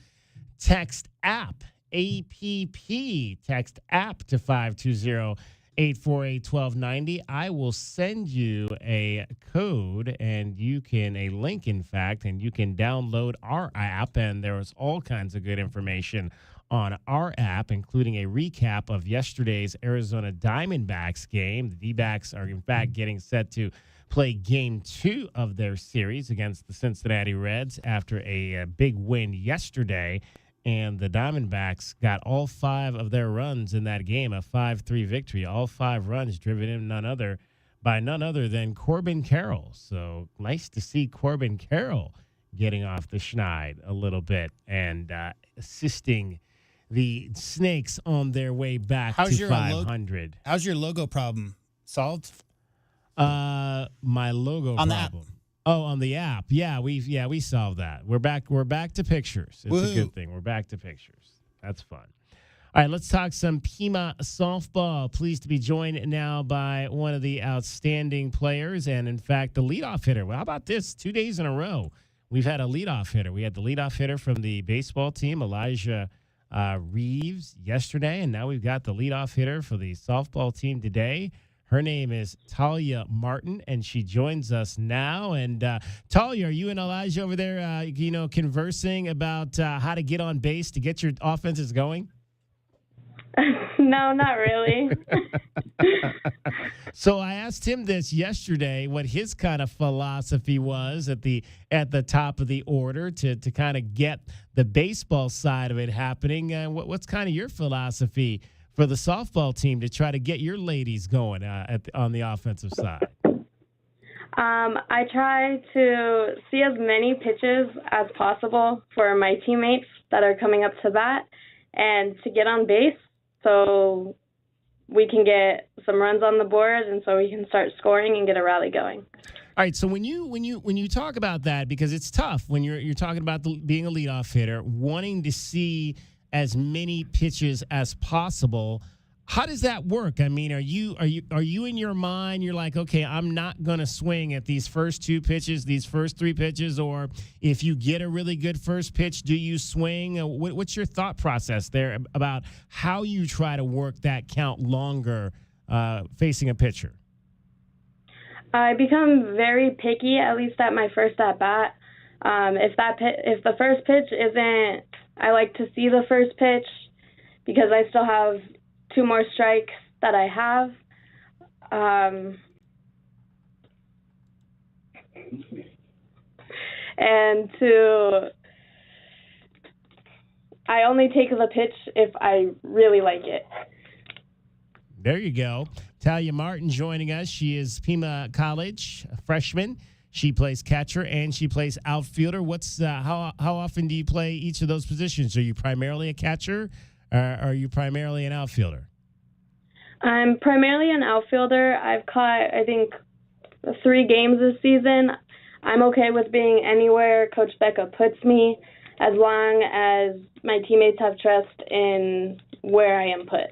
text APP, APP, text APP to 520-848-1290. I will send you a code and a link, in fact, and you can download our app. And there's all kinds of good information on our app, including a recap of yesterday's Arizona Diamondbacks game. The D-backs are, in fact, getting set to play Game 2 of their series against the Cincinnati Reds after a big win yesterday. And the Diamondbacks got all 5 of their runs in that game, a 5-3 victory. All 5 runs driven in by none other than Corbin Carroll. So nice to see Corbin Carroll getting off the schneid a little bit and assisting the Snakes on their way back to 500. How's your logo problem solved? My logo on problem. Oh, on the app. Yeah, we solved that. We're back to pictures. It's a good thing. We're back to pictures. That's fun. All right, let's talk some Pima softball. Pleased to be joined now by one of the outstanding players and, in fact, the leadoff hitter. Well, how about this? 2 days in a row, we've had a leadoff hitter. We had the leadoff hitter from the baseball team, Elijah Reeves, yesterday, and now we've got the leadoff hitter for the softball team today. Her name is Talia Martin, and she joins us now. And Talia, are you and Elijah over there, conversing about how to get on base to get your offenses going? No, not really. So I asked him this yesterday, what his kind of philosophy was at the top of the order to kind of get the baseball side of it happening. What's kind of your philosophy for the softball team to try to get your ladies going on the offensive side? I try to see as many pitches as possible for my teammates that are coming up to bat and to get on base so we can get some runs on the board and so we can start scoring and get a rally going. All right, so when you talk about that, because it's tough when you're talking about being a leadoff hitter, wanting to see as many pitches as possible. How does that work? I mean, are you in your mind, you're like, okay, I'm not going to swing at these first 2 pitches, these first 3 pitches, or if you get a really good first pitch, do you swing? What's your thought process there about how you try to work that count longer facing a pitcher? I become very picky, at least at my first at-bat. If the first pitch isn't, I like to see the first pitch because I still have 2 more strikes that I have. I only take the pitch if I really like it. There you go. Talia Martin joining us. She is Pima College, a freshman. She plays catcher and she plays outfielder. What's how often do you play each of those positions? Are you primarily a catcher or are you primarily an outfielder? I'm primarily an outfielder. I've caught, I think, 3 games this season. I'm okay with being anywhere Coach Becca puts me as long as my teammates have trust in where I am put.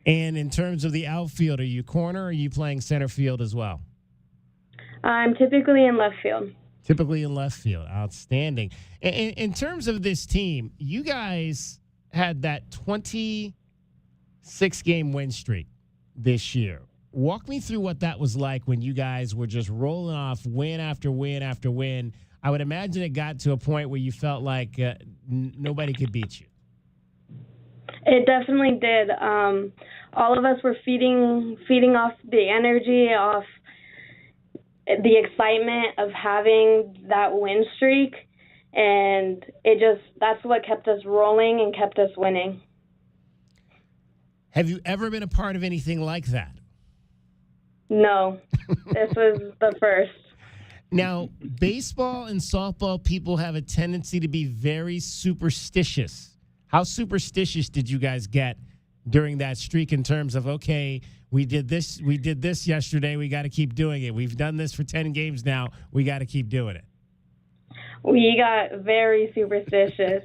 And in terms of the outfield, are you corner or are you playing center field as well? I'm typically in left field. Typically in left field. Outstanding. In terms of this team, you guys had that 26-game win streak this year. Walk me through what that was like when you guys were just rolling off win after win after win. I would imagine it got to a point where you felt like nobody could beat you. It definitely did. All of us were feeding off the energy, off the excitement of having that win streak, and that's what kept us rolling and kept us winning. Have you ever been a part of anything like that? No, this was the first. Now, baseball and softball people have a tendency to be very superstitious. How superstitious did you guys get during that streak in terms of, okay, we did this yesterday, we got to keep doing it. We've done this for 10 games now, we got to keep doing it. We got very superstitious.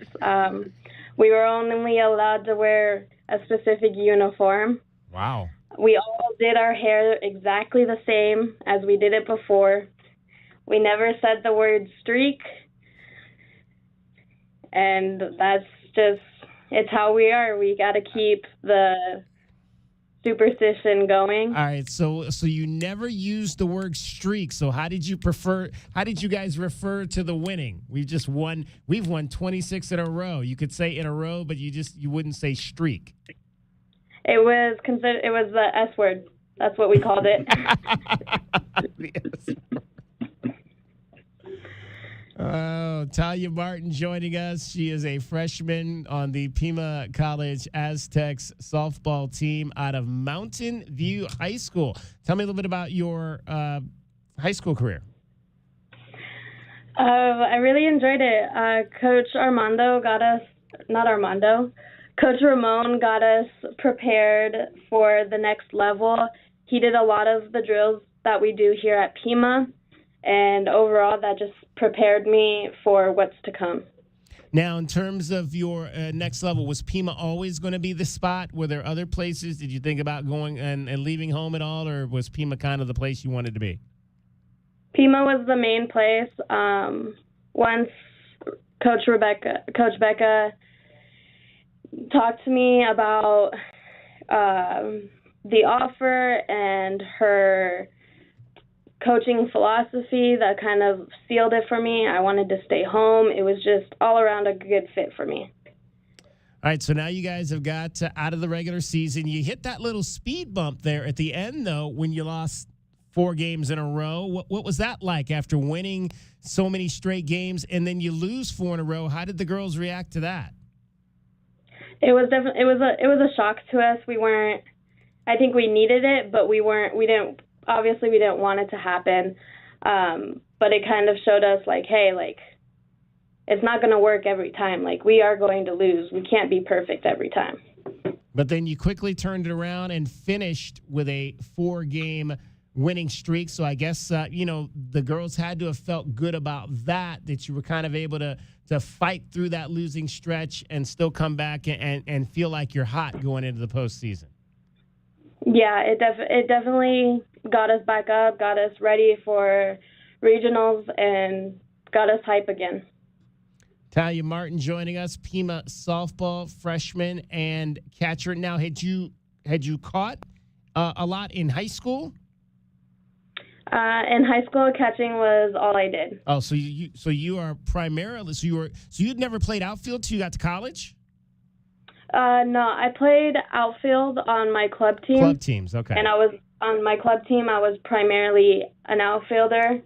We were only allowed to wear a specific uniform. Wow. We all did our hair exactly the same as we did it before. We never said the word streak. And that's just, it's how we are. We got to keep the superstition going. All right, so you never used the word streak. So how did you guys refer to the winning? We've won 26 in a row. You could say in a row, but you wouldn't say streak. It was the S word. That's what we called it. Oh, Talia Martin joining us. She is a freshman on the Pima College Aztecs softball team out of Mountain View High School. Tell me a little bit about your high school career. I really enjoyed it. Coach Ramon got us prepared for the next level. He did a lot of the drills that we do here at Pima, and overall that just prepared me for what's to come. Now, in terms of your next level, was Pima always going to be the spot? Were there other places? Did you think about going and leaving home at all, or was Pima kind of the place you wanted to be? Pima was the main place. Once Coach Becca talked to me about the offer and her coaching philosophy, that kind of sealed it for me. I wanted to stay home. It was just all around a good fit for me. All right, so now you guys have got out of the regular season. You hit that little speed bump there at the end, though, when you lost 4 games in a row. What was that like after winning so many straight games and then you lose 4 in a row? How did the girls react to that? It was a shock to us. I think we needed it, but we didn't want it to happen. But it kind of showed us like, hey, like, it's not going to work every time. Like, we are going to lose. We can't be perfect every time. But then you quickly turned it around and finished with a 4-game winning streak. So I guess, the girls had to have felt good about that you were kind of able to fight through that losing stretch and still come back and feel like you're hot going into the postseason. Yeah, it definitely got us back up, got us ready for regionals, and got us hype again. Talia Martin joining us, Pima softball freshman and catcher. Now, had you caught a lot in high school? In high school, catching was all I did. Oh, so you are primarily you'd never played outfield till you got to college? No, I played outfield on my club team. Club teams, okay. And on my club team, I was primarily an outfielder.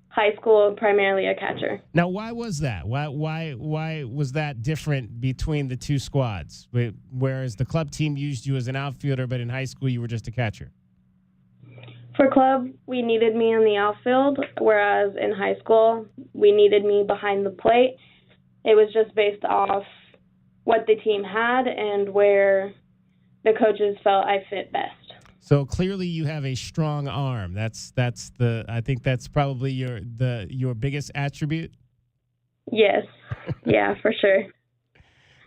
High school, primarily a catcher. Now, why was that? Why was that different between the two squads? Whereas the club team used you as an outfielder, but in high school you were just a catcher. For club, we needed me in the outfield, whereas in high school, we needed me behind the plate. It was just based off what the team had and where the coaches felt I fit best. So clearly, you have a strong arm. I think that's probably your biggest attribute. Yes, yeah, for sure.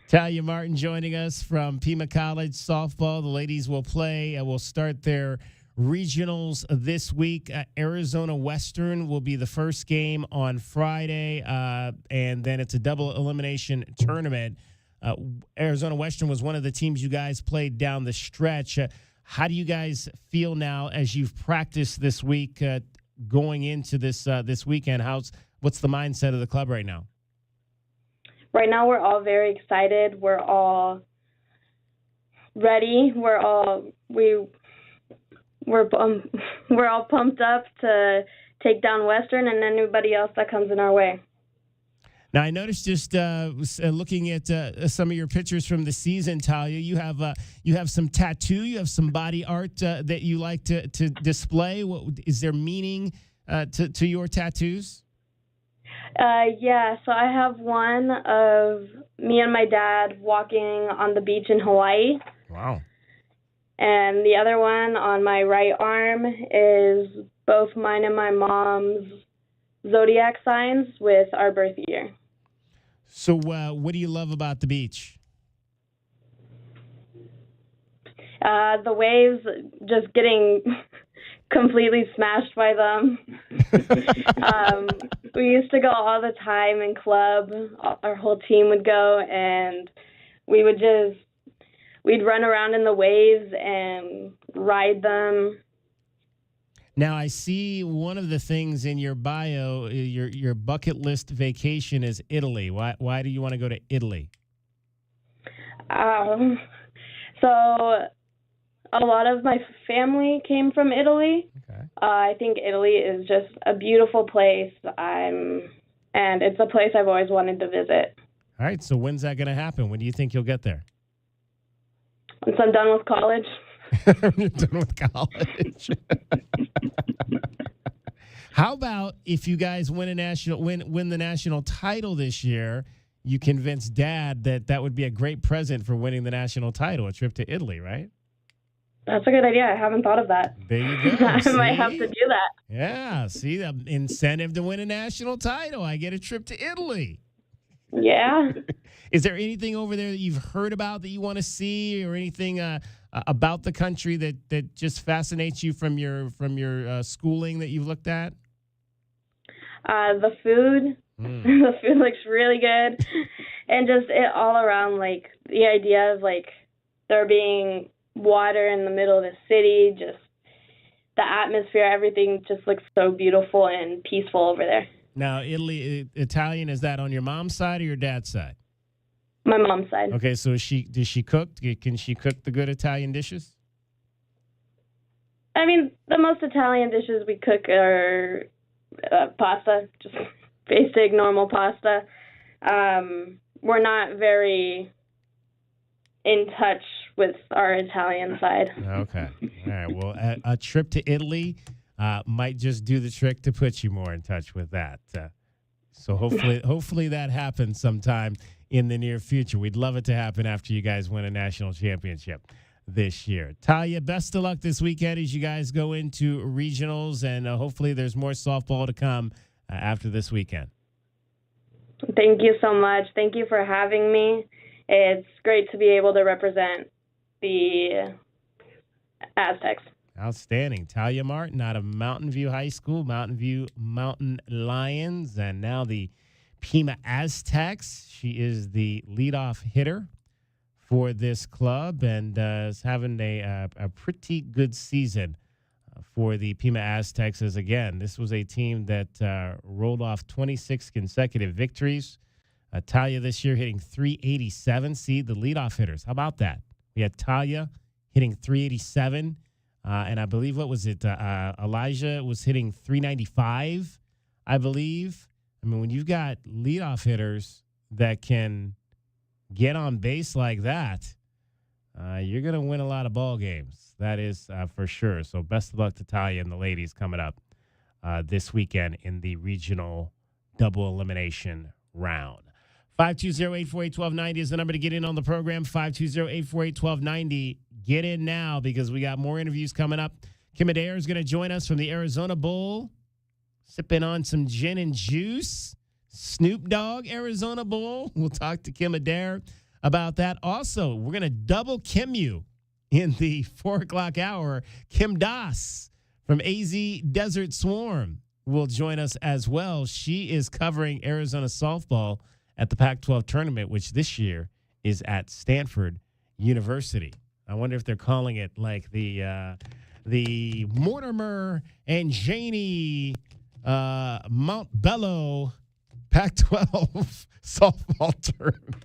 Talia Martin joining us from Pima College softball. The ladies will start their regionals this week. Arizona Western will be the first game on Friday, and then it's a double elimination tournament. Arizona Western was one of the teams you guys played down the stretch. How do you guys feel now as you've practiced this week going into this weekend? What's the mindset of the club right now? Right now, we're all very excited. We're all ready. We're all pumped up to take down Western and anybody else that comes in our way. Now, I noticed just looking at some of your pictures from the season, Talia, you have some tattoo, you have some body art that you like to display. Is there meaning to your tattoos? Yeah, so I have one of me and my dad walking on the beach in Hawaii. Wow. And the other one on my right arm is both mine and my mom's zodiac signs with our birth year. So what do you love about the beach? The waves, just getting completely smashed by them. We used to go all the time in club. Our whole team would go, and we'd run around in the waves and ride them. Now, I see one of the things in your bio, your bucket list vacation is Italy. Why do you want to go to Italy? So a lot of my family came from Italy. Okay. I think Italy is just a beautiful place. And it's a place I've always wanted to visit. All right. So when's that going to happen? When do you think you'll get there? Once I'm done with college. You're done with college. How about if you guys win the national title this year? You convince Dad that would be a great present for winning the national title, a trip to Italy, right? That's a good idea. I haven't thought of that. There you go. I might have to do that. Yeah. See, the incentive to win a national title. I get a trip to Italy. Yeah. Is there anything over there that you've heard about that you want to see, or anything about the country that just fascinates you from your schooling that you've looked at? The food. The food looks really good. And just it all around, like, the idea of, like, there being water in the middle of the city, just the atmosphere, everything just looks so beautiful and peaceful over there. Now, Italian, is that on your mom's side or your dad's side? My mom's side. Okay, so does she cook? Can she cook the good Italian dishes? I mean, the most Italian dishes we cook are pasta, just basic, normal pasta. We're not very in touch with our Italian side. Okay. All right. Well, a trip to Italy might just do the trick to put you more in touch with that. So hopefully that happens sometime in the near future. We'd love it to happen after you guys win a national championship this year. Talia, best of luck this weekend as you guys go into regionals, and hopefully there's more softball to come after this weekend. Thank you so much. Thank you for having me. It's great to be able to represent the Aztecs. Outstanding. Talia Martin out of Mountain View High School, Mountain View Mountain Lions, and now the Pima Aztecs. She is the leadoff hitter for this club and is having a pretty good season for the Pima Aztecs. As again, this was a team that rolled off 26 consecutive victories. Talia this year hitting .387. See, the leadoff hitters. How about that? We had Talia hitting .387. And I believe, what was it? Elijah was hitting .395, I believe. I mean, when you've got leadoff hitters that can get on base like that, You're going to win a lot of ball games. That is for sure. So best of luck to Talia and the ladies coming up this weekend in the regional double elimination round. 520-848-1290 is the number to get in on the program. 520-848-1290. Get in now because we got more interviews coming up. Kym Adair is going to join us from the Arizona Bowl, sipping on some gin and juice. Snoop Dogg, Arizona Bowl. We'll talk to Kym Adair about that. Also, we're going to double Kym you in the 4 o'clock hour. Kim Das from AZ Desert Swarm will join us as well. She is covering Arizona softball at the Pac-12 tournament, which this year is at Stanford University. I wonder if they're calling it like the Mortimer and Janie Mount Bello Pac-12 softball tournament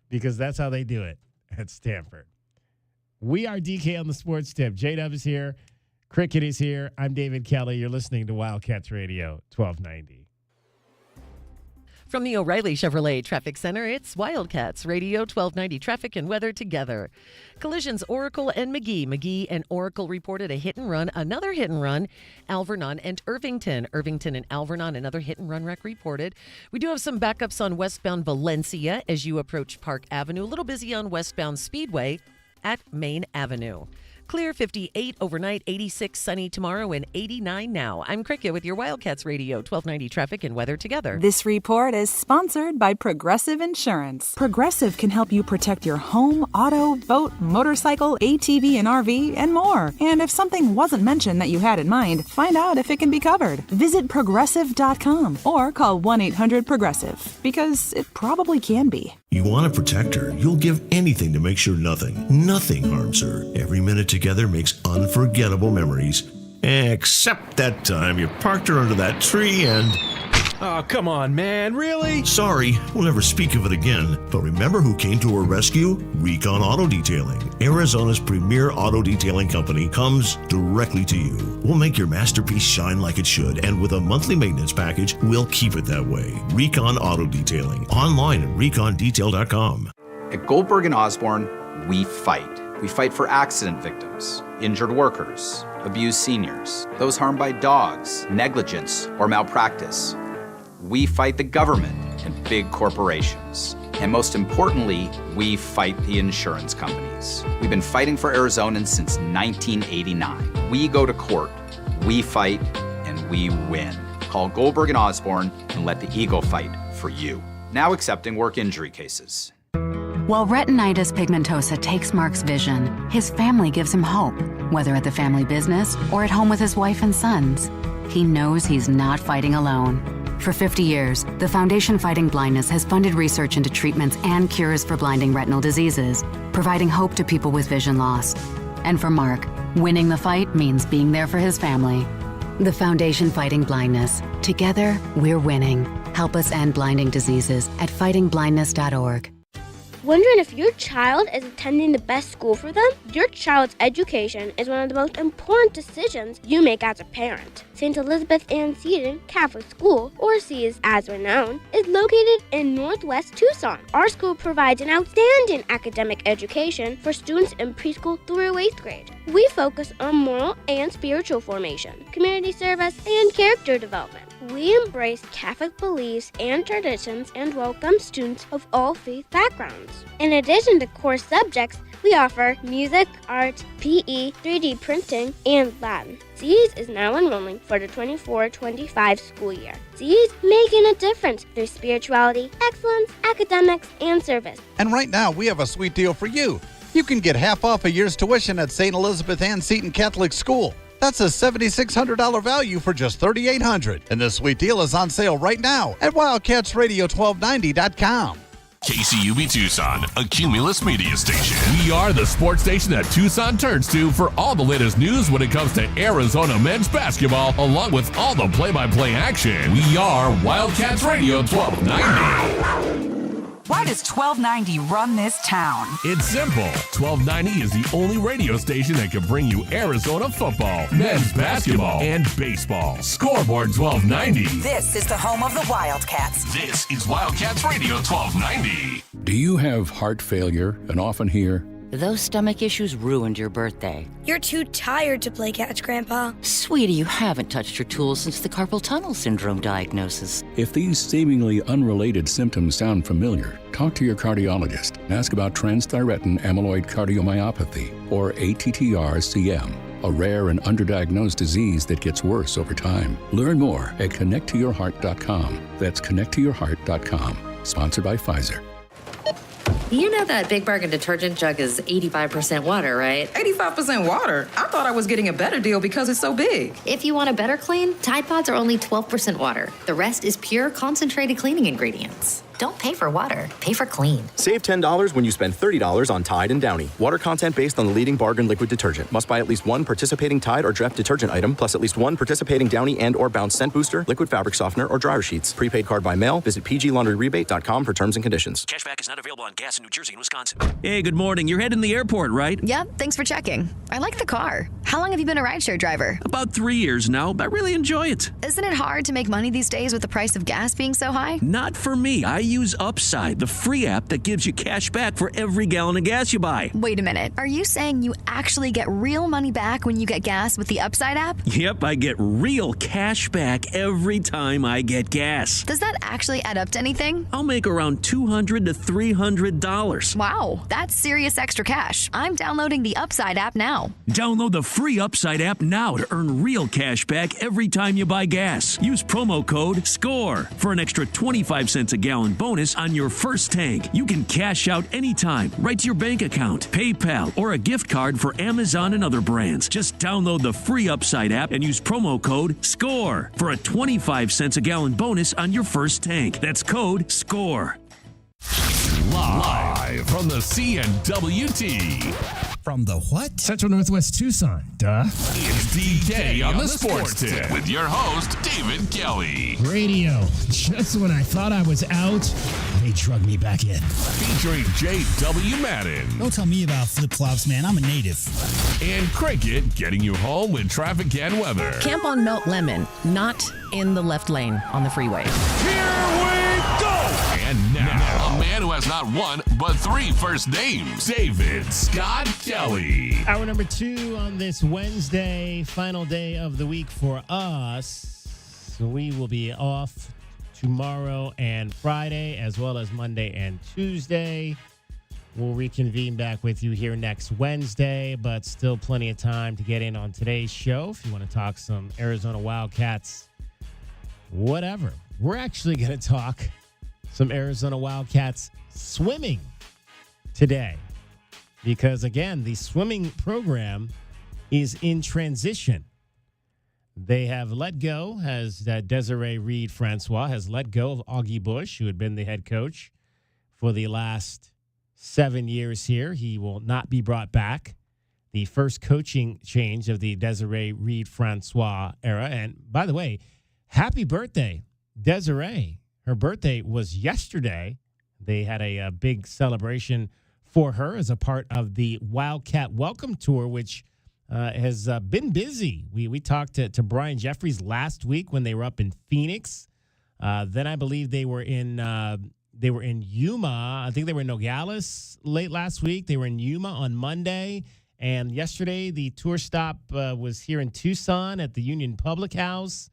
because that's how they do it at Stanford. We are DK on the Sports Tip. J-Dub is here. Cricket is here. I'm David Kelly. You're listening to Wildcats Radio 1290. From the O'Reilly Chevrolet Traffic Center, it's Wildcats Radio 1290 traffic and weather together. Collisions Oracle and McGee. McGee and Oracle reported a hit and run, another hit and run. Alvernon and Irvington. Irvington and Alvernon, another hit and run wreck reported. We do have some backups on westbound Valencia as you approach Park Avenue. A little busy on westbound Speedway at Main Avenue. Clear 58 overnight, 86 sunny tomorrow, and 89 now. I'm Cricket with your Wildcats Radio 1290 traffic and weather together. This report is sponsored by Progressive Insurance. Progressive can help you protect your home, auto, boat, motorcycle, ATV, and RV, and more. And if something wasn't mentioned that you had in mind, find out if it can be covered. Visit Progressive.com or call 1-800-PROGRESSIVE because it probably can be. You want to protect her. You'll give anything to make sure nothing harms her. Every minute together makes unforgettable memories. Except that time you parked her under that tree and... Oh, come on, man. Really? Sorry, we'll never speak of it again. But remember who came to her rescue? Recon Auto Detailing. Arizona's premier auto detailing company comes directly to you. We'll make your masterpiece shine like it should, and with a monthly maintenance package, we'll keep it that way. Recon Auto Detailing. Online at recondetail.com. At Goldberg and Osborne, we fight. We fight for accident victims, injured workers, abused seniors, those harmed by dogs, negligence, or malpractice. We fight the government and big corporations. And most importantly, we fight the insurance companies. We've been fighting for Arizonans since 1989. We go to court, we fight, and we win. Call Goldberg and Osborne and let the Eagle fight for you. Now accepting work injury cases. While retinitis pigmentosa takes Mark's vision, his family gives him hope, whether at the family business or at home with his wife and sons. He knows he's not fighting alone. For 50 years, the Foundation Fighting Blindness has funded research into treatments and cures for blinding retinal diseases, providing hope to people with vision loss. And for Mark, winning the fight means being there for his family. The Foundation Fighting Blindness. Together, we're winning. Help us end blinding diseases at fightingblindness.org. Wondering if your child is attending the best school for them? Your child's education is one of the most important decisions you make as a parent. St. Elizabeth Ann Seton Catholic School, or SEAS as we're known, is located in northwest Tucson. Our school provides an outstanding academic education for students in preschool through 8th grade. We focus on moral and spiritual formation, community service, and character development. We embrace Catholic beliefs and traditions and welcome students of all faith backgrounds. In addition to core subjects, we offer music, art, PE, 3D printing, and Latin. SEAS is now enrolling for the 24-25 school year. SEAS making a difference through spirituality, excellence, academics, and service. And right now, we have a sweet deal for you. You can get half off a year's tuition at St. Elizabeth Ann Seton Catholic School. That's a $7,600 value for just $3,800. And this sweet deal is on sale right now at WildcatsRadio1290.com. KCUB Tucson, a Cumulus media station. We are the sports station that Tucson turns to for all the latest news when it comes to Arizona men's basketball, along with all the play-by-play action. We are Wildcats Radio 1290. Why does 1290 run this town? It's simple. 1290 is the only radio station that can bring you Arizona football, men's basketball, and baseball. Scoreboard 1290. This is the home of the Wildcats. This is Wildcats Radio 1290. Do you have heart failure and often hear, "Those stomach issues ruined your birthday"? "You're too tired to play catch, Grandpa." Sweetie, you haven't touched your tools since the carpal tunnel syndrome diagnosis. If these seemingly unrelated symptoms sound familiar, talk to your cardiologist and ask about transthyretin amyloid cardiomyopathy, or ATTR-CM, a rare and underdiagnosed disease that gets worse over time. Learn more at connecttoyourheart.com. That's connecttoyourheart.com. Sponsored by Pfizer. You know that Big Bargain detergent jug is 85% water, right? 85% water? I thought I was getting a better deal because it's so big. If you want a better clean, Tide Pods are only 12% water. The rest is pure concentrated cleaning ingredients. Don't pay for water, pay for clean. Save $10 when you spend $30 on Tide and Downy. Water content based on the leading bargain liquid detergent. Must buy at least one participating Tide or Dreft detergent item, plus at least one participating Downy and or Bounce scent booster, liquid fabric softener, or dryer sheets. Prepaid card by mail. Visit pglaundryrebate.com for terms and conditions. Cashback is not available on gas in New Jersey and Wisconsin. Hey, good morning. You're heading to the airport, right? Yep, thanks for checking. I like the car. How long have you been a rideshare driver? About 3 years now, but I really enjoy it. Isn't it hard to make money these days with the price of gas being so high? Not for me. I use Upside, the free app that gives you cash back for every gallon of gas you buy. Wait a minute. Are you saying you actually get real money back when you get gas with the Upside app? Yep, I get real cash back every time I get gas. Does that actually add up to anything? I'll make around $200 to $300. Wow, that's serious extra cash. I'm downloading the Upside app now. Download the free Upside app now to earn real cash back every time you buy gas. Use promo code SCORE for an extra 25 cents a gallon bonus on your first tank. You can cash out anytime, right to your bank account, PayPal, or a gift card for Amazon and other brands. Just download the free Upside app and use promo code SCORE for a 25 cents a gallon bonus on your first tank. That's code SCORE. Live from the CNWT. From the what? Central Northwest Tucson. Duh. It's DK on the Sports Tip with your host, David Kelly. Radio. Just when I thought I was out, they drug me back in. Featuring J.W. Madden. Don't tell me about flip-flops, man. I'm a native. And Cricket getting you home with traffic and weather. Camp on Melt Lemon, not in the left lane on the freeway. Here we go! And now, a man who has not one, but three first names, David Scott Kelly. Hour number 2 on this Wednesday, final day of the week for us. So we will be off tomorrow and Friday, as well as Monday and Tuesday. We'll reconvene back with you here next Wednesday, but still plenty of time to get in on today's show if you want to talk some Arizona Wildcats, whatever. We're actually going to talk some Arizona Wildcats swimming today because, again, the swimming program is in transition. They have let go, Desiree Reed Francois has let go of Augie Bush, who had been the head coach for the last 7 years here. He will not be brought back. The first coaching change of the Desiree Reed Francois era. And by the way, happy birthday, Desiree. Her birthday was yesterday. They had a big celebration for her as a part of the Wildcat Welcome Tour, which has been busy. We talked to Brian Jeffries last week when they were up in Phoenix. Then I believe they were in Yuma. I think they were in Nogales late last week. They were in Yuma on Monday. And yesterday, the tour stop was here in Tucson at the Union Public House.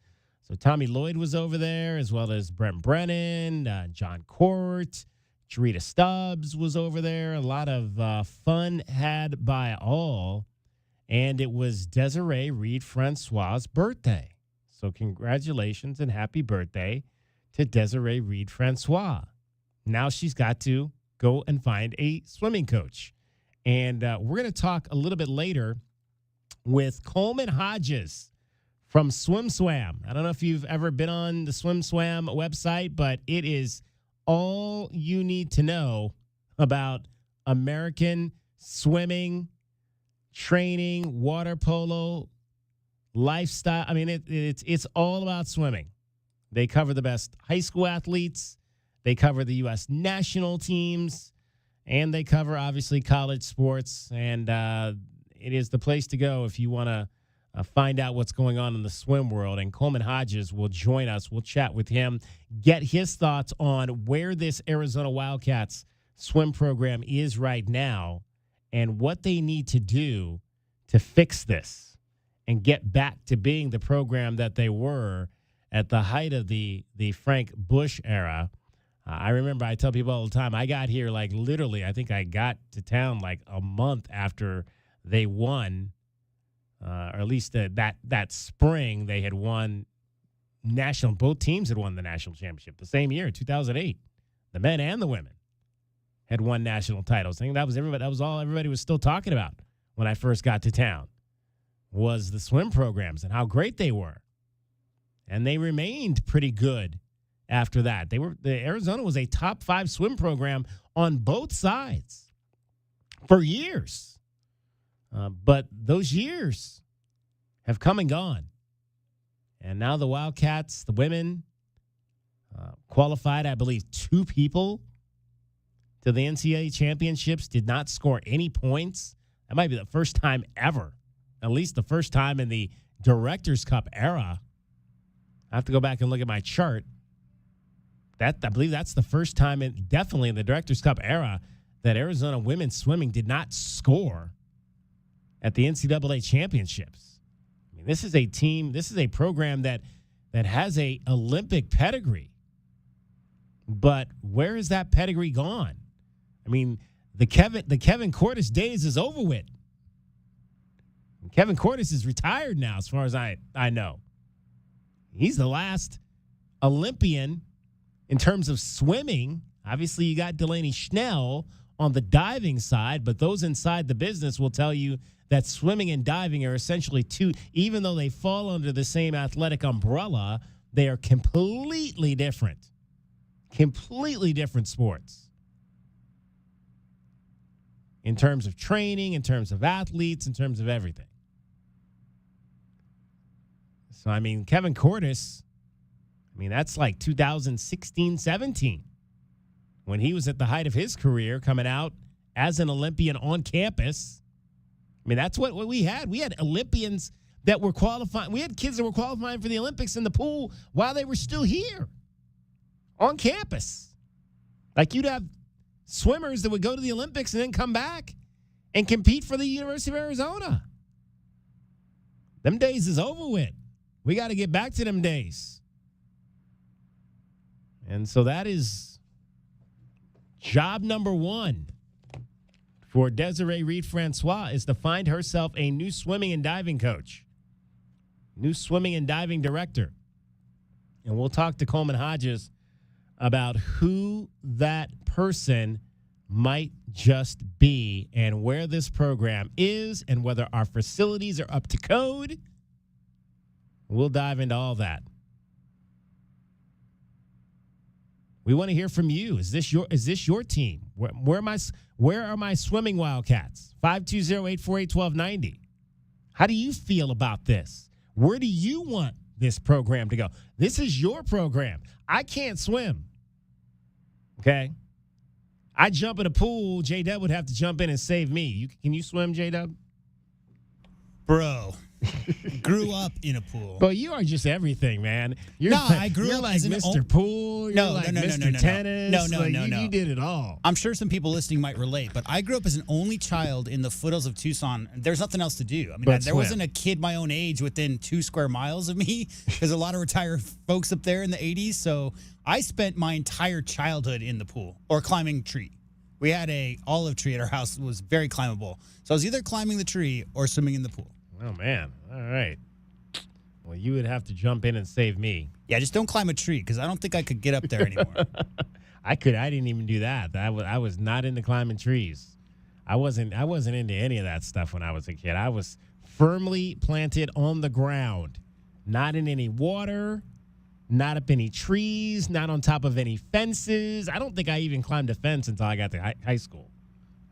So Tommy Lloyd was over there, as well as Brent Brennan, John Court, Jarita Stubbs was over there. A lot of fun had by all. And it was Desiree Reed Francois' birthday. So congratulations and happy birthday to Desiree Reed Francois. Now she's got to go and find a swimming coach. And we're going to talk a little bit later with Coleman Hodges from Swim Swam. I don't know if you've ever been on the Swim Swam website, but it is all you need to know about American swimming, training, water polo, lifestyle. I mean, it's all about swimming. They cover the best high school athletes. They cover the U.S. national teams, and they cover, obviously, college sports. And it is the place to go if you want to find out what's going on in the swim world. And Coleman Hodges will join us. We'll chat with him, get his thoughts on where this Arizona Wildcats swim program is right now and what they need to do to fix this and get back to being the program that they were at the height of the Frank Bush era. I remember I tell people all the time, I got here like literally, I think I got to town like a month after they won, or at least that spring they had won both teams had won the national championship the same year, 2008. The men and the women had won national titles. I think that was everybody. That was all everybody was still talking about when I first got to town was the swim programs and how great they were. And they remained pretty good after that. Arizona was a top 5 swim program on both sides for years. But those years have come and gone. And now the Wildcats, the women, qualified, I believe, 2 people to the NCAA championships, did not score any points. That might be the first time ever, at least the first time in the Directors' Cup era. I have to go back and look at my chart. I believe that's the first time, definitely in the Directors' Cup era, that Arizona women's swimming did not score at the NCAA championships. I mean, this is a program that has a Olympic pedigree. But where is that pedigree gone? I mean, the Kevin Cortis days is over with. Kevin Cortis is retired now, as far as I know. He's the last Olympian in terms of swimming. Obviously, you got Delaney Schnell on the diving side, but those inside the business will tell you that swimming and diving are essentially two, even though they fall under the same athletic umbrella, they are completely different sports. In terms of training, in terms of athletes, in terms of everything. So, I mean, Kevin Cortis, that's like 2016, 17, when he was at the height of his career coming out as an Olympian on campus. That's what we had. We had Olympians that were qualifying. We had kids that were qualifying for the Olympics in the pool while they were still here on campus. Like you'd have swimmers that would go to the Olympics and then come back and compete for the University of Arizona. Them days is over with. We got to get back to them days. And so that is job number 1 for Desiree Reed Francois, is to find herself a new swimming and diving coach, new swimming and diving director. And we'll talk to Coleman Hodges about who that person might just be and where this program is and whether our facilities are up to code. We'll dive into all that. We want to hear from you. Is this your team? Where are my swimming Wildcats? 520-848-1290. How do you feel about this? Where do you want this program to go? This is your program. I can't swim. Okay? I jump in a pool, J-Dub would have to jump in and save me. Can you swim, J-Dub? Bro. Grew up in a pool. But you are just everything, man. I grew up like as Mr. Pool. You're like Mr. Tennis. No. You did it all. I'm sure some people listening might relate, but I grew up as an only child in the foothills of Tucson. There's nothing else to do. There wasn't a kid my own age within 2 square miles of me. There's a lot of retired folks up there in the 80s, so I spent my entire childhood in the pool or climbing a tree. We had a olive tree at our house that was very climbable. So I was either climbing the tree or swimming in the pool. Oh, man. All right. Well, you would have to jump in and save me. Yeah, just don't climb a tree because I don't think I could get up there anymore. I didn't even do that. I was not into climbing trees. I wasn't into any of that stuff when I was a kid. I was firmly planted on the ground, not in any water, not up any trees, not on top of any fences. I don't think I even climbed a fence until I got to high school.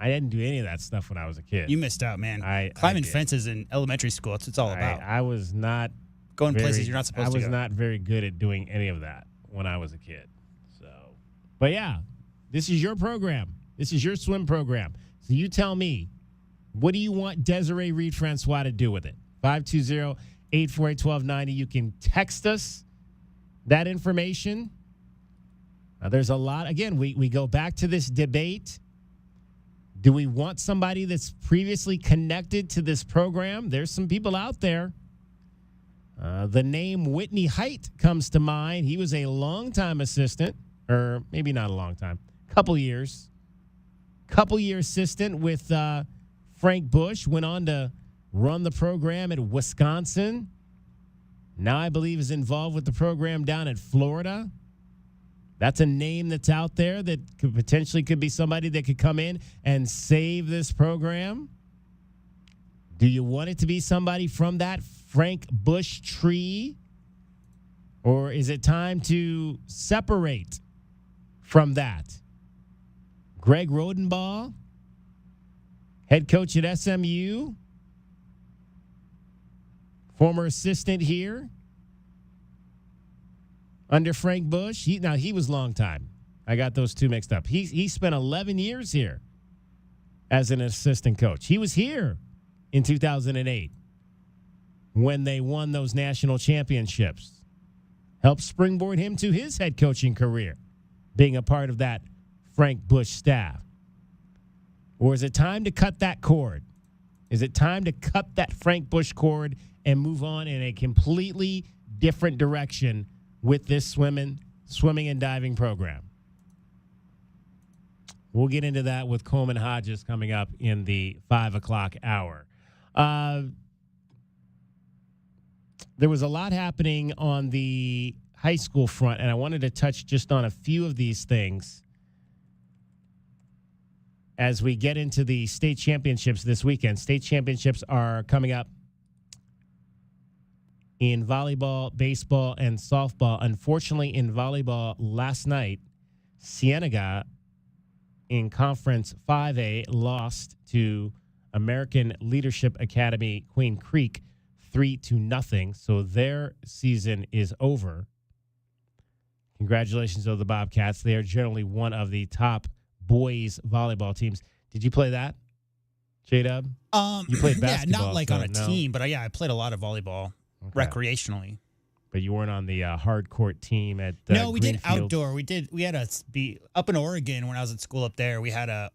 I didn't do any of that stuff when I was a kid. You missed out, man. Climbing fences in elementary school, that's what it's all about. I was not going places you're not supposed to go. I was not very good at doing any of that when I was a kid. But yeah, this is your program. This is your swim program. So you tell me, what do you want Desiree Reed Francois to do with it? 520-848-1290. You can text us that information. There's a lot. Again, we go back to this debate. Do we want somebody that's previously connected to this program? There's some people out there. The name Whitney Height comes to mind. He was a longtime assistant, or maybe not a long time, couple year assistant with Frank Bush. Went on to run the program at Wisconsin. Now I believe is involved with the program down at Florida. That's a name that's out there that could potentially be somebody that could come in and save this program. Do you want it to be somebody from that Frank Bush tree? Or is it time to separate from that? Greg Rodenbaugh, head coach at SMU, former assistant here under Frank Bush. He was long time. I got those two mixed up. He spent 11 years here as an assistant coach. He was here in 2008 when they won those national championships. Helped springboard him to his head coaching career, being a part of that Frank Bush staff. Or is it time to cut that cord? Is it time to cut that Frank Bush cord and move on in a completely different direction with this swimming and diving program? We'll get into that with Coleman Hodges coming up in the 5 o'clock hour. There was a lot happening on the high school front, and I wanted to touch just on a few of these things as we get into the state championships this weekend. State championships are coming up in volleyball, baseball, and softball. Unfortunately, in volleyball, last night, Cienega in Conference 5A lost to American Leadership Academy Queen Creek 3-0. So their season is over. Congratulations to the Bobcats. They are generally one of the top boys volleyball teams. Did you play that, J-Dub? You played basketball. Yeah, not like on a team, but I played a lot of volleyball. Okay. Recreationally, but you weren't on the hard court team at no, we did outdoor. We had a be up in Oregon when I was at school up there. We had a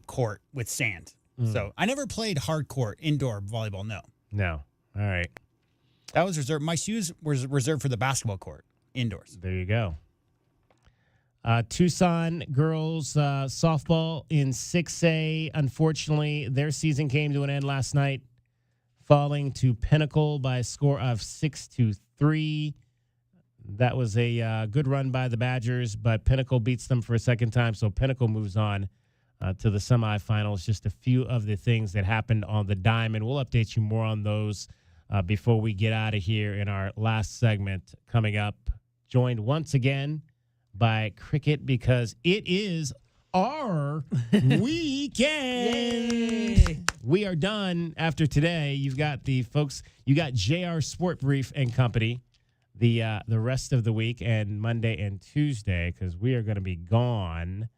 court with sand. So I never played hard court indoor volleyball. No. All right, that was reserved. My shoes were reserved for the basketball court indoors. There you go. Tucson girls softball in 6A. Unfortunately, their season came to an end last night, falling to Pinnacle by a score of 6-3. That was a good run by the Badgers, but Pinnacle beats them for a second time, so Pinnacle moves on to the semifinals. Just a few of the things that happened on the diamond. We'll update you more on those before we get out of here in our last segment coming up. Joined once again by Cricket because it is our weekend. Yay. We are done after today. You've got the folks, you got JR Sport Brief and Company the rest of the week and Monday and Tuesday because we are going to be gone.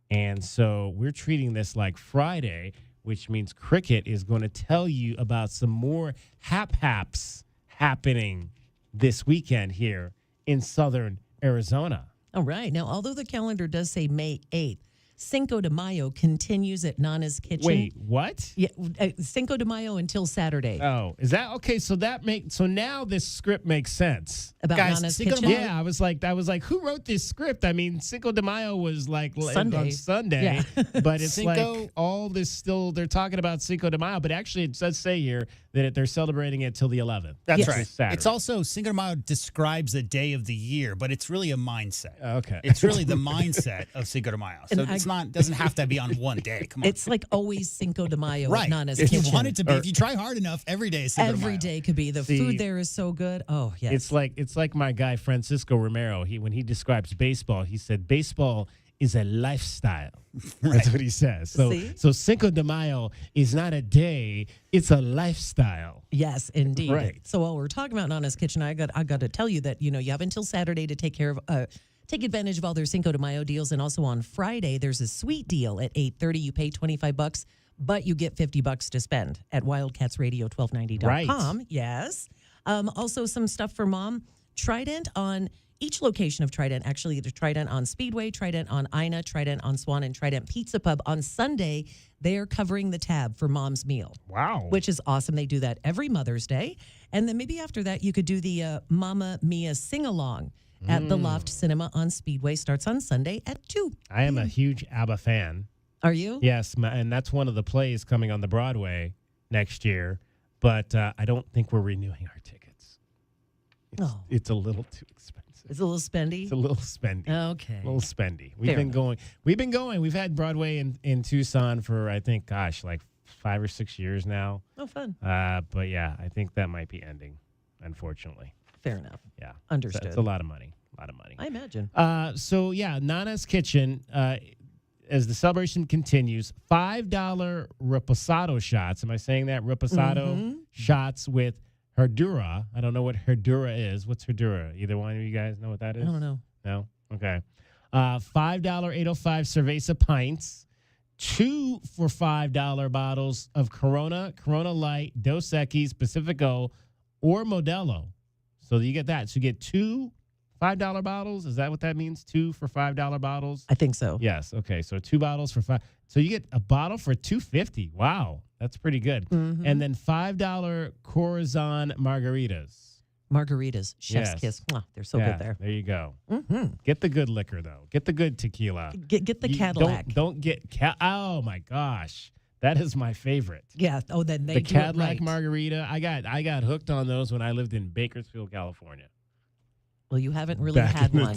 And so we're treating this like Friday, which means Cricket is going to tell you about some more haps happening this weekend here in southern Arizona. All right. Now, although the calendar does say May 8th, Cinco de Mayo continues at Nana's Kitchen. Wait, what? Yeah, Cinco de Mayo until Saturday. Oh, is that okay? So now this script makes sense. About Nana's Kitchen? Yeah, I was like, who wrote this script? I mean, Cinco de Mayo was like on Sunday, yeah. But it's like all this still. They're talking about Cinco de Mayo, but actually it does say here that they're celebrating it till the 11th. That's right. It's also Cinco de Mayo describes a day of the year, but it's really a mindset. Okay, it's really the mindset of Cinco de Mayo. So doesn't have to be on one day. Come on. It's like always Cinco de Mayo right. at Nana's If Kitchen. You want it to be, if you try hard enough, every day is Cinco de Mayo. Every day could be. The food there is so good. Oh, yes. It's like my guy Francisco Romero. When he describes baseball, he said baseball is a lifestyle. Right. That's what he says. So Cinco de Mayo is not a day; it's a lifestyle. Yes, indeed. Right. So while we're talking about Nana's Kitchen, I got to tell you that you have until Saturday to take advantage of all their Cinco de Mayo deals, and also on Friday there's a sweet deal at 8:30. You pay $25, but you get $50 to spend at WildcatsRadio1290.com. Right. Yes. Also some stuff for mom. Trident on each location of Trident, actually, there's Trident on Speedway, Trident on Ina, Trident on Swan, and Trident Pizza Pub. On Sunday, they are covering the tab for Mom's Meal. Wow. Which is awesome. They do that every Mother's Day. And then maybe after that, you could do the Mamma Mia sing-along at the Loft Cinema on Speedway. Starts on Sunday at 2. I am a huge ABBA fan. Are you? Yes, and that's one of the plays coming on the Broadway next year. But I don't think we're renewing our tickets. It's a little too expensive. It's a little spendy? It's a little spendy. Okay. A little spendy. Fair We've been going. We've had Broadway in Tucson for, I think, like 5 or 6 years now. Oh, fun. But yeah, I think that might be ending, unfortunately. Fair enough. Yeah. Understood. It's a lot of money. I imagine. So yeah, Nana's Kitchen, as the celebration continues, $5 reposado shots. Am I saying that? Reposado shots with Herdura. I don't know what Herdura is. What's Herdura? Either one of you guys know what that is? I don't know. No? Okay. $5 805 Cerveza pints. 2 for $5 bottles of Corona, Corona Light, Dos Equis, Pacifico, or Modelo. So you get that. So you get 2 $5 bottles. Is that what that means? 2 for $5 bottles? I think so. Yes. Okay. So 2 bottles for $5. So you get a bottle for $2.50. Wow. That's pretty good. And then $5 Corazon margaritas. Margaritas. Chef's kiss. Mwah, they're so good there. There you go. Get the good liquor, though. Get the good tequila. Get the Cadillac. Don't get... oh, my gosh. That is my favorite. Yeah. Oh, then they the do Cadillac it right. margarita. I got hooked on those when I lived in Bakersfield, California. Well, you haven't really had one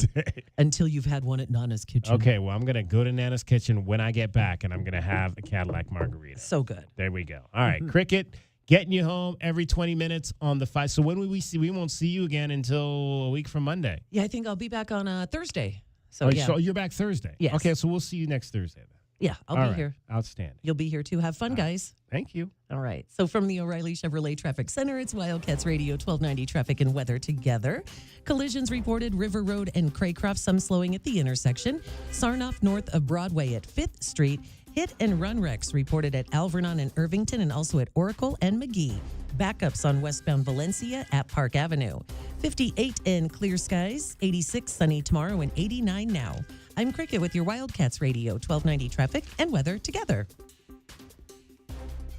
until you've had one at Nana's Kitchen. Okay, well, I'm going to go to Nana's Kitchen when I get back, and I'm going to have a Cadillac margarita. So good. There we go. All right, Cricket, getting you home every 20 minutes on the 5. So when will we see? We won't see you again until a week from Monday. Yeah, I think I'll be back on Thursday. So, yeah. So you're back Thursday? Yes. Okay, so we'll see you next Thursday then. Yeah, I'll be here. Outstanding. You'll be here too. Have fun, guys. Thank you. All right. So from the O'Reilly Chevrolet Traffic Center, it's Wildcats Radio 1290 Traffic and Weather together. Collisions reported River Road and Craycroft, some slowing at the intersection. Sarnoff north of Broadway at 5th Street. Hit and run wrecks reported at Alvernon and Irvington and also at Oracle and McGee. Backups on westbound Valencia at Park Avenue. 58 in clear skies, 86 sunny tomorrow and 89 now. I'm Cricket with your Wildcats Radio 1290 Traffic and Weather together.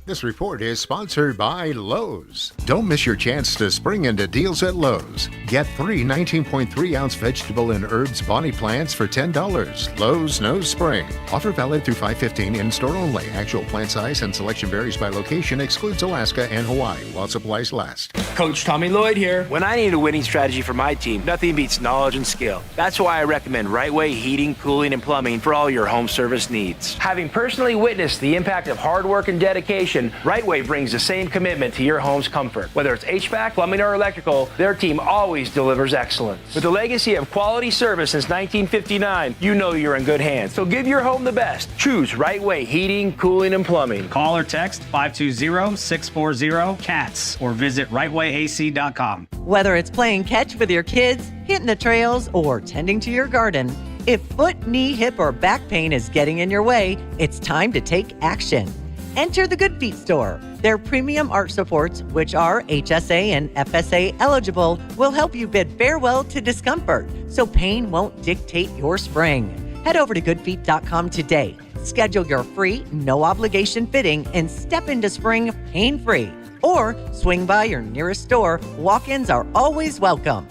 This report is sponsored by Lowe's. Don't miss your chance to spring into deals at Lowe's. Get 3 19.3-ounce vegetable and herbs bonnie plants for $10. Lowe's knows spring. Offer valid through 5/15 in-store only. Actual plant size and selection varies by location, excludes Alaska and Hawaii while supplies last. Coach Tommy Lloyd here. When I need a winning strategy for my team, nothing beats knowledge and skill. That's why I recommend Right Way Heating, Cooling, and Plumbing for all your home service needs. Having personally witnessed the impact of hard work and dedication, Right Way brings the same commitment to your home's comfort. Whether it's HVAC, plumbing, or electrical, their team always delivers excellence. With a legacy of quality service since 1959, you know you're in good hands. So give your home the best. Choose Right Way Heating, Cooling, and Plumbing. Call or text 520-640-CATS or visit rightwayac.com. Whether it's playing catch with your kids, hitting the trails, or tending to your garden, if foot, knee, hip, or back pain is getting in your way, it's time to take action. Enter the Good Feet store. Their premium arch supports, which are HSA and FSA eligible, will help you bid farewell to discomfort so pain won't dictate your spring. Head over to goodfeet.com today. Schedule your free, no-obligation fitting and step into spring pain-free. Or swing by your nearest store. Walk-ins are always welcome.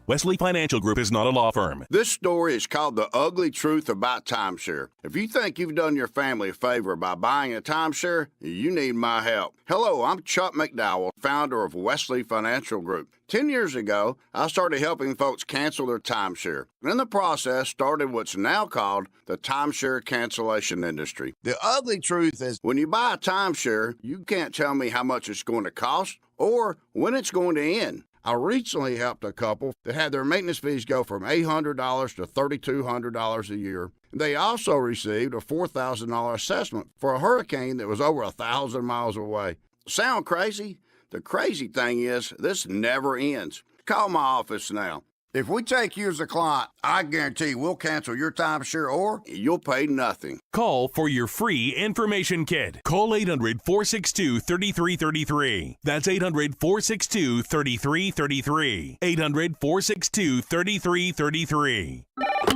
Wesley Financial Group is not a law firm. This story is called The Ugly Truth About Timeshare. If you think you've done your family a favor by buying a timeshare, you need my help. Hello, I'm Chuck McDowell, founder of Wesley Financial Group. 10 years ago, I started helping folks cancel their timeshare. In the process, started what's now called the timeshare cancellation industry. The ugly truth is when you buy a timeshare, you can't tell me how much it's going to cost or when it's going to end. I recently helped a couple that had their maintenance fees go from $800 to $3,200 a year. They also received a $4,000 assessment for a hurricane that was over 1,000 miles away. Sound crazy? The crazy thing is, this never ends. Call my office now. If we take you as a client, I guarantee we'll cancel your timeshare or you'll pay nothing. Call for your free information kit. Call 800-462-3333. That's 800-462-3333. 800-462-3333.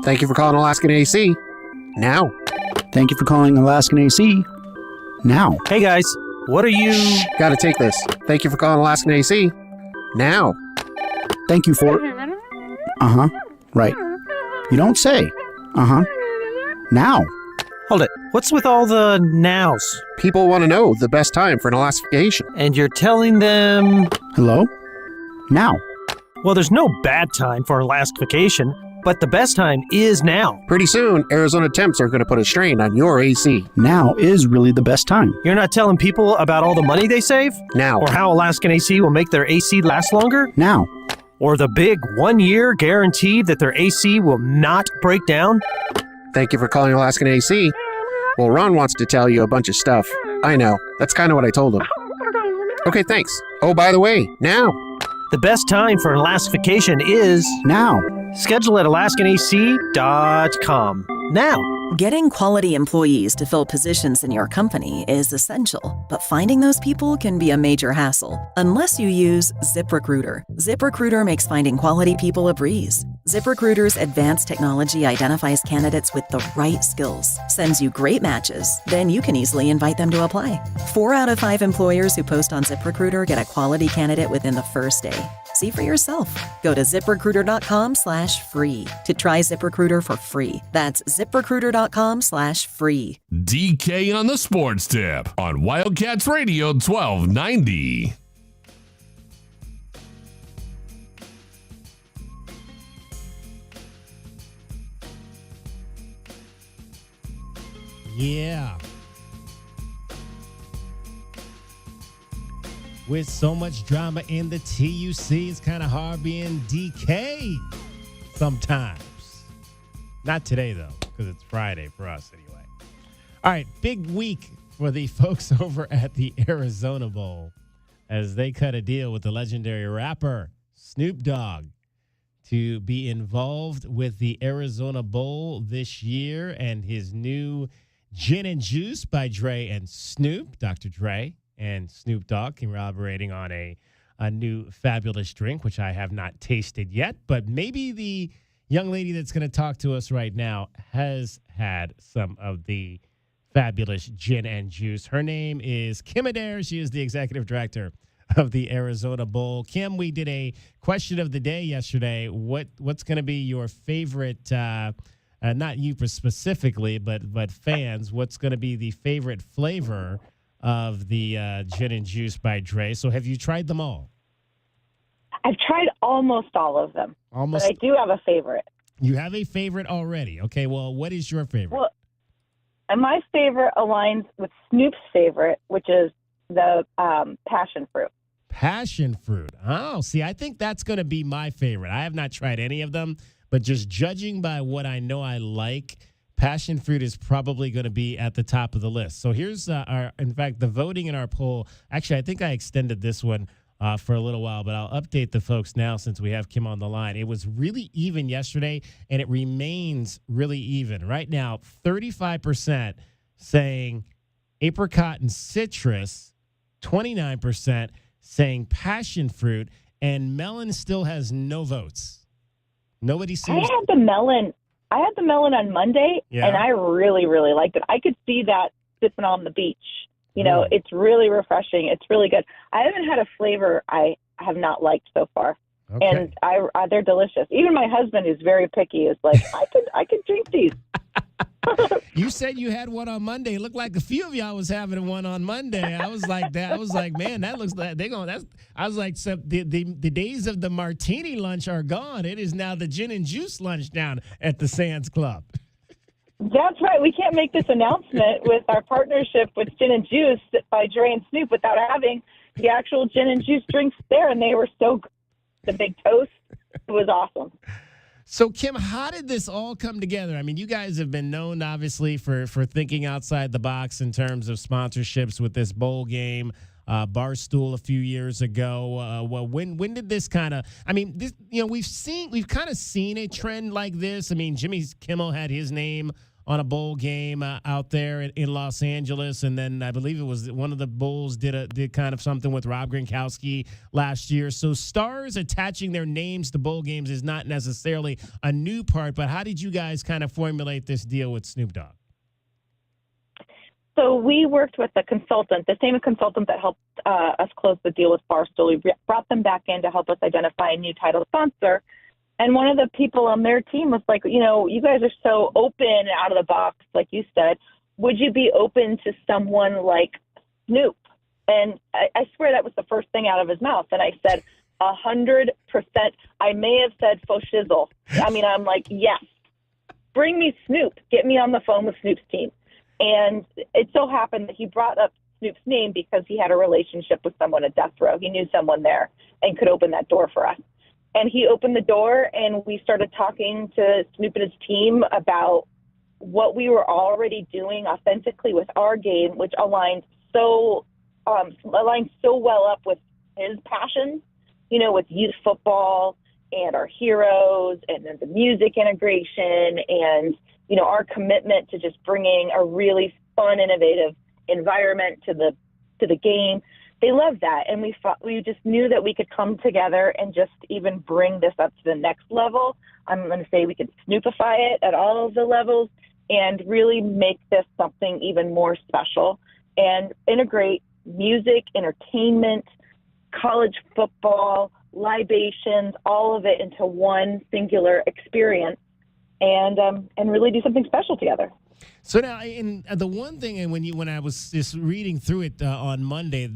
Thank you for calling Alaskan AC. Now. Thank you for calling Alaskan AC. Now. Hey guys, what are you... Gotta take this. Thank you for calling Alaskan AC. Now. Thank you for... Uh-huh. Right. You don't say. Uh-huh. Now. Hold it. What's with all the nows? People want to know the best time for an Alaskan vacation. And you're telling them... Hello? Now. Well, there's no bad time for an Alaskan vacation, but the best time is now. Pretty soon, Arizona temps are going to put a strain on your AC. Now is really the best time. You're not telling people about all the money they save? Now. Or how Alaskan AC will make their AC last longer? Now. Or the big 1-year guarantee that their AC will not break down? Thank you for calling Alaskan AC. Well, Ron wants to tell you a bunch of stuff. I know. That's kind of what I told him. Okay, thanks. Oh, by the way, now. The best time for an Alaskan vacation is... now. Schedule at alaskanac.com. Now. Getting quality employees to fill positions in your company is essential, but finding those people can be a major hassle unless you use ZipRecruiter. ZipRecruiter makes finding quality people a breeze. ZipRecruiter's advanced technology identifies candidates with the right skills, sends you great matches, then you can easily invite them to apply. 4 out of 5 employers who post on ZipRecruiter get a quality candidate within the first day. See for yourself. Go to ZipRecruiter.com/free to try ZipRecruiter for free. That's ZipRecruiter.com/free. DK on the Sports Tip on Wildcats Radio 1290. Yeah. With so much drama in the TUC, it's kind of hard being DK sometimes. Not today, though, because it's Friday for us anyway. All right, big week for the folks over at the Arizona Bowl as they cut a deal with the legendary rapper Snoop Dogg to be involved with the Arizona Bowl this year and his new Gin and Juice by Dre and Snoop, Dr. Dre and Snoop Dogg collaborating on a new fabulous drink, which I have not tasted yet, but maybe the young lady that's going to talk to us right now has had some of the fabulous gin and juice. Her name is Kym Adair. She is the executive director of the Arizona Bowl. Kym, we did a question of the day yesterday. What's going to be your favorite, not you specifically, but fans, what's going to be the favorite flavor of the gin and juice by Dre? So have you tried them all? I've tried almost all of them. Almost. But I do have a favorite. You have a favorite already. Okay, well, what is your favorite? Well, and my favorite aligns with Snoop's favorite, which is the passion fruit. Passion fruit. Oh, see, I think that's going to be my favorite. I have not tried any of them, but just judging by what I know I like, passion fruit is probably going to be at the top of the list. So here's in fact, the voting in our poll. Actually, I think I extended this one for a little while, but I'll update the folks now since we have Kym on the line. It was really even yesterday, and it remains really even. Right now, 35% saying apricot and citrus, 29% saying passion fruit, and melon still has no votes. Nobody seems... I had the melon on Monday, and I really, really liked it. I could see that sipping on the beach. You know, It's really refreshing. It's really good. I haven't had a flavor I have not liked so far. Okay. And they're delicious. Even my husband, who's very picky, is like, I could drink these. You said you had one on Monday. It looked like a few of y'all was having one on Monday. I was like that. I was like, man, that looks like they're going. I was like, so the days of the martini lunch are gone. It is now the gin and juice lunch down at the Sands Club. That's right. We can't make this announcement with our partnership with Gin and Juice by Dre and Snoop without having the actual gin and juice drinks there, and they were so good. The big toast, it was awesome. So, Kym, how did this all come together? I mean, you guys have been known, obviously, for thinking outside the box in terms of sponsorships with this bowl game. Barstool a few years ago. Well, when did this kind of? I mean, this we've kind of seen a trend like this. I mean, Jimmy Kimmel had his name on a bowl game out there in Los Angeles, and then I believe it was one of the Bulls did kind of something with Rob Gronkowski last year. So stars attaching their names to bowl games is not necessarily a new part, but how did you guys kind of formulate this deal with Snoop Dogg? So we worked with a consultant, the same consultant that helped us close the deal with Barstool. We brought them back in to help us identify a new title sponsor. And one of the people on their team was like, you guys are so open and out of the box, like you said. Would you be open to someone like Snoop? And I swear that was the first thing out of his mouth. And I said, 100%. I may have said faux shizzle. I mean, I'm like, yes, bring me Snoop. Get me on the phone with Snoop's team. And it so happened that he brought up Snoop's name because he had a relationship with someone at Death Row. He knew someone there and could open that door for us. And he opened the door, and we started talking to Snoop and his team about what we were already doing authentically with our game, which aligned so well up with his passion, with youth football and our heroes and then the music integration and, our commitment to just bringing a really fun, innovative environment to the game. They loved that, and we just knew that we could come together and just even bring this up to the next level. I'm going to say we could Snoopify it at all of the levels and really make this something even more special and integrate music, entertainment, college football, libations, all of it into one singular experience and really do something special together. So now, in the one thing, and when I was just reading through it on Monday,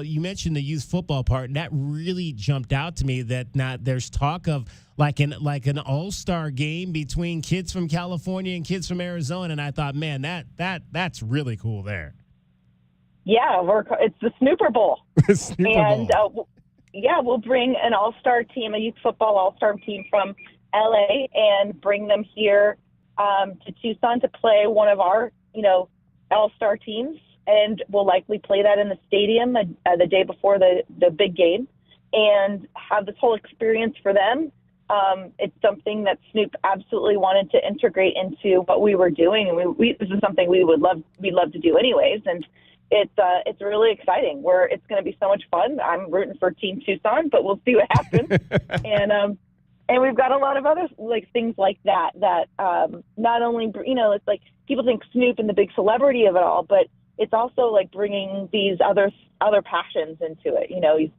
you mentioned the youth football part, and that really jumped out to me. That now there's talk of like an all-star game between kids from California and kids from Arizona, and I thought, man, that's really cool there. Yeah, it's the Snooper Bowl, and we'll bring an all-star team, a youth football all-star team from LA, and bring them here to Tucson to play one of our, all-star teams, and we'll likely play that in the stadium the day before the big game, and have this whole experience for them. It's something that Snoop absolutely wanted to integrate into what we were doing, and this is something we'd love to do anyways, and it's really exciting. It's going to be so much fun. I'm rooting for Team Tucson, but we'll see what happens. And we've got a lot of other things like that not only, it's like people think Snoop and the big celebrity of it all, but it's also like bringing these other passions into it.